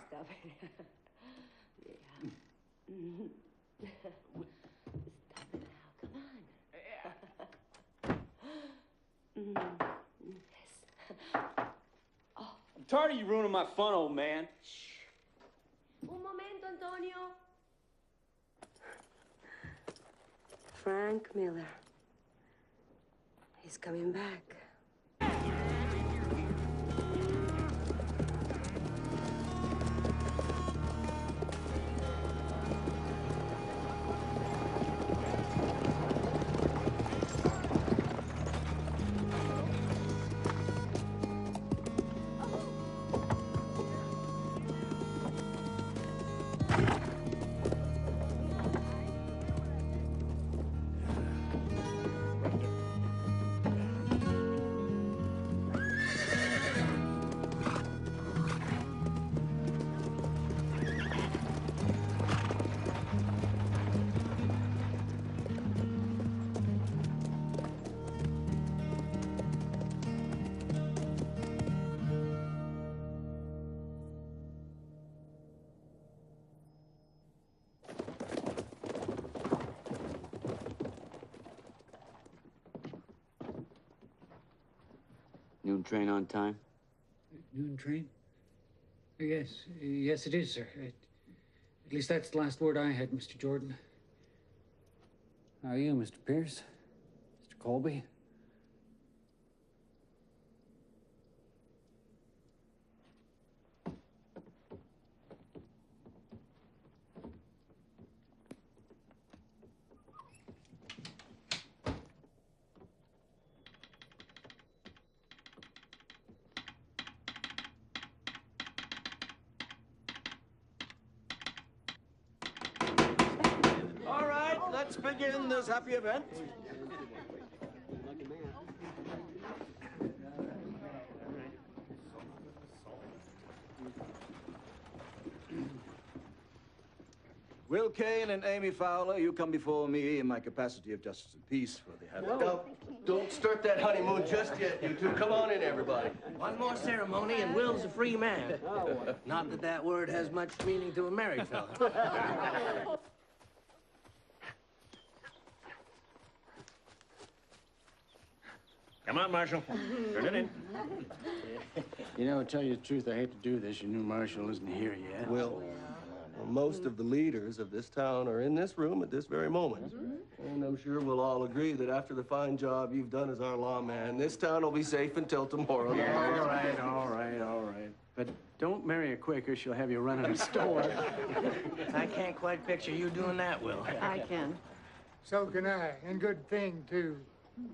Stop it. Yeah. Stop it now. Come on. Yes. I'm tired of you ruining my fun, old man. Un momento, Antonio. Frank Miller. He's coming back. Noon train on time? Noon train? Yes, it is, sir. At least that's the last word I had, Mr. Jordan. How are you, Mr. Pierce? Mr. Colby? All right, let's begin this happy event. Will Kane and Amy Fowler, you come before me in my capacity of justice and peace for the happy. Don't start that honeymoon just yet, you two. Come on in, everybody. One more ceremony and Will's a free man. Not that that word has much meaning to a married fellow. Come on, Marshal. Turn it in. You know, to tell you the truth, I hate to do this. Your new marshal isn't here yet. Well, most of the leaders of this town are in this room at this very moment. And I'm sure we'll all agree that after the fine job you've done as our lawman, this town will be safe until tomorrow. Yeah, all right. But don't marry a Quaker. She'll have you running a store. I can't quite picture you doing that, Will. I can. So can I, and good thing, too.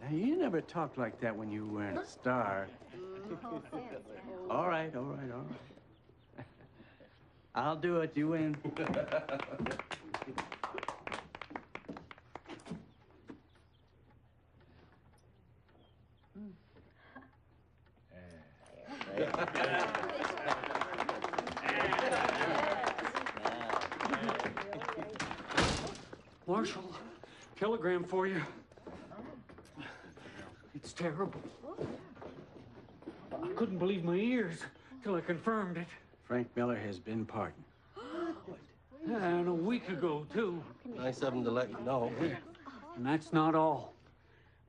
Now, you never talked like that when you weren't a star. All right. I'll do it. You win. Marshal, telegram for you. It's terrible. I couldn't believe my ears till I confirmed it. Frank Miller has been pardoned. And a week ago, too. Nice of him to let you know. And that's not all.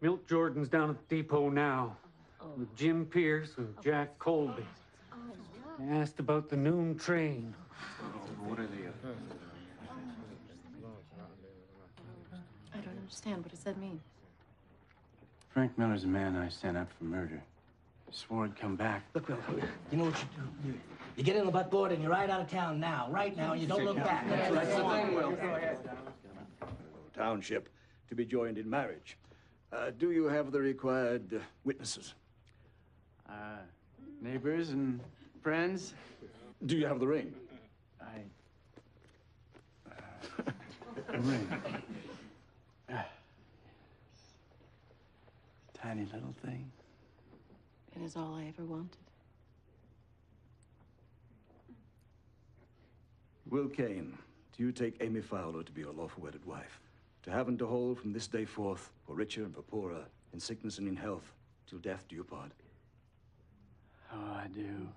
Milt Jordan's down at the depot now with Jim Pierce and Jack Colby. They asked about the noon train. What are they? I don't understand. What does that mean? Frank Miller's a man I sent up for murder. Swore he'd come back. Look, Will, you know what you do? You get in the buttboard and you're right out of town now. Right now, and you don't look back. That's the thing, Will. Township to be joined in marriage. Do you have the required witnesses? Neighbors and friends. Do you have the ring? A ring. Tiny little thing. It is all I ever wanted. Will Kane, do you take Amy Fowler to be your lawful wedded wife? To have and to hold from this day forth, for richer and for poorer, in sickness and in health, till death do you part? Oh, I do.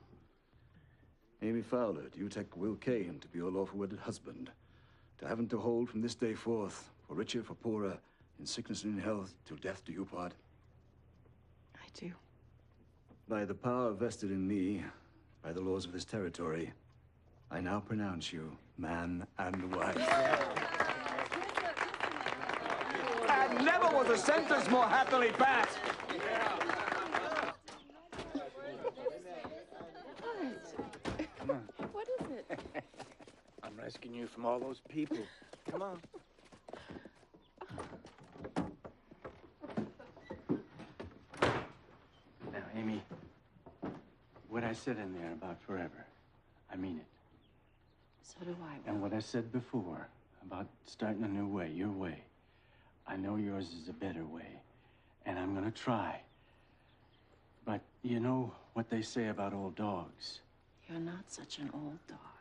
Amy Fowler, do you take Will Kane to be your lawful wedded husband? To have and to hold from this day forth, for richer, for poorer, in sickness and in health, till death do you part? I do. By the power vested in me, by the laws of this territory, I now pronounce you man and wife. And never was a sentence more happily passed. Come on. What is it? I'm rescuing you from all those people. Come on. Now, Amy, what I said in there about forever, I mean it. So do I. And what I said before about starting a new way, your way, I know yours is a better way, and I'm gonna try. But you know what they say about old dogs? You're not such an old dog.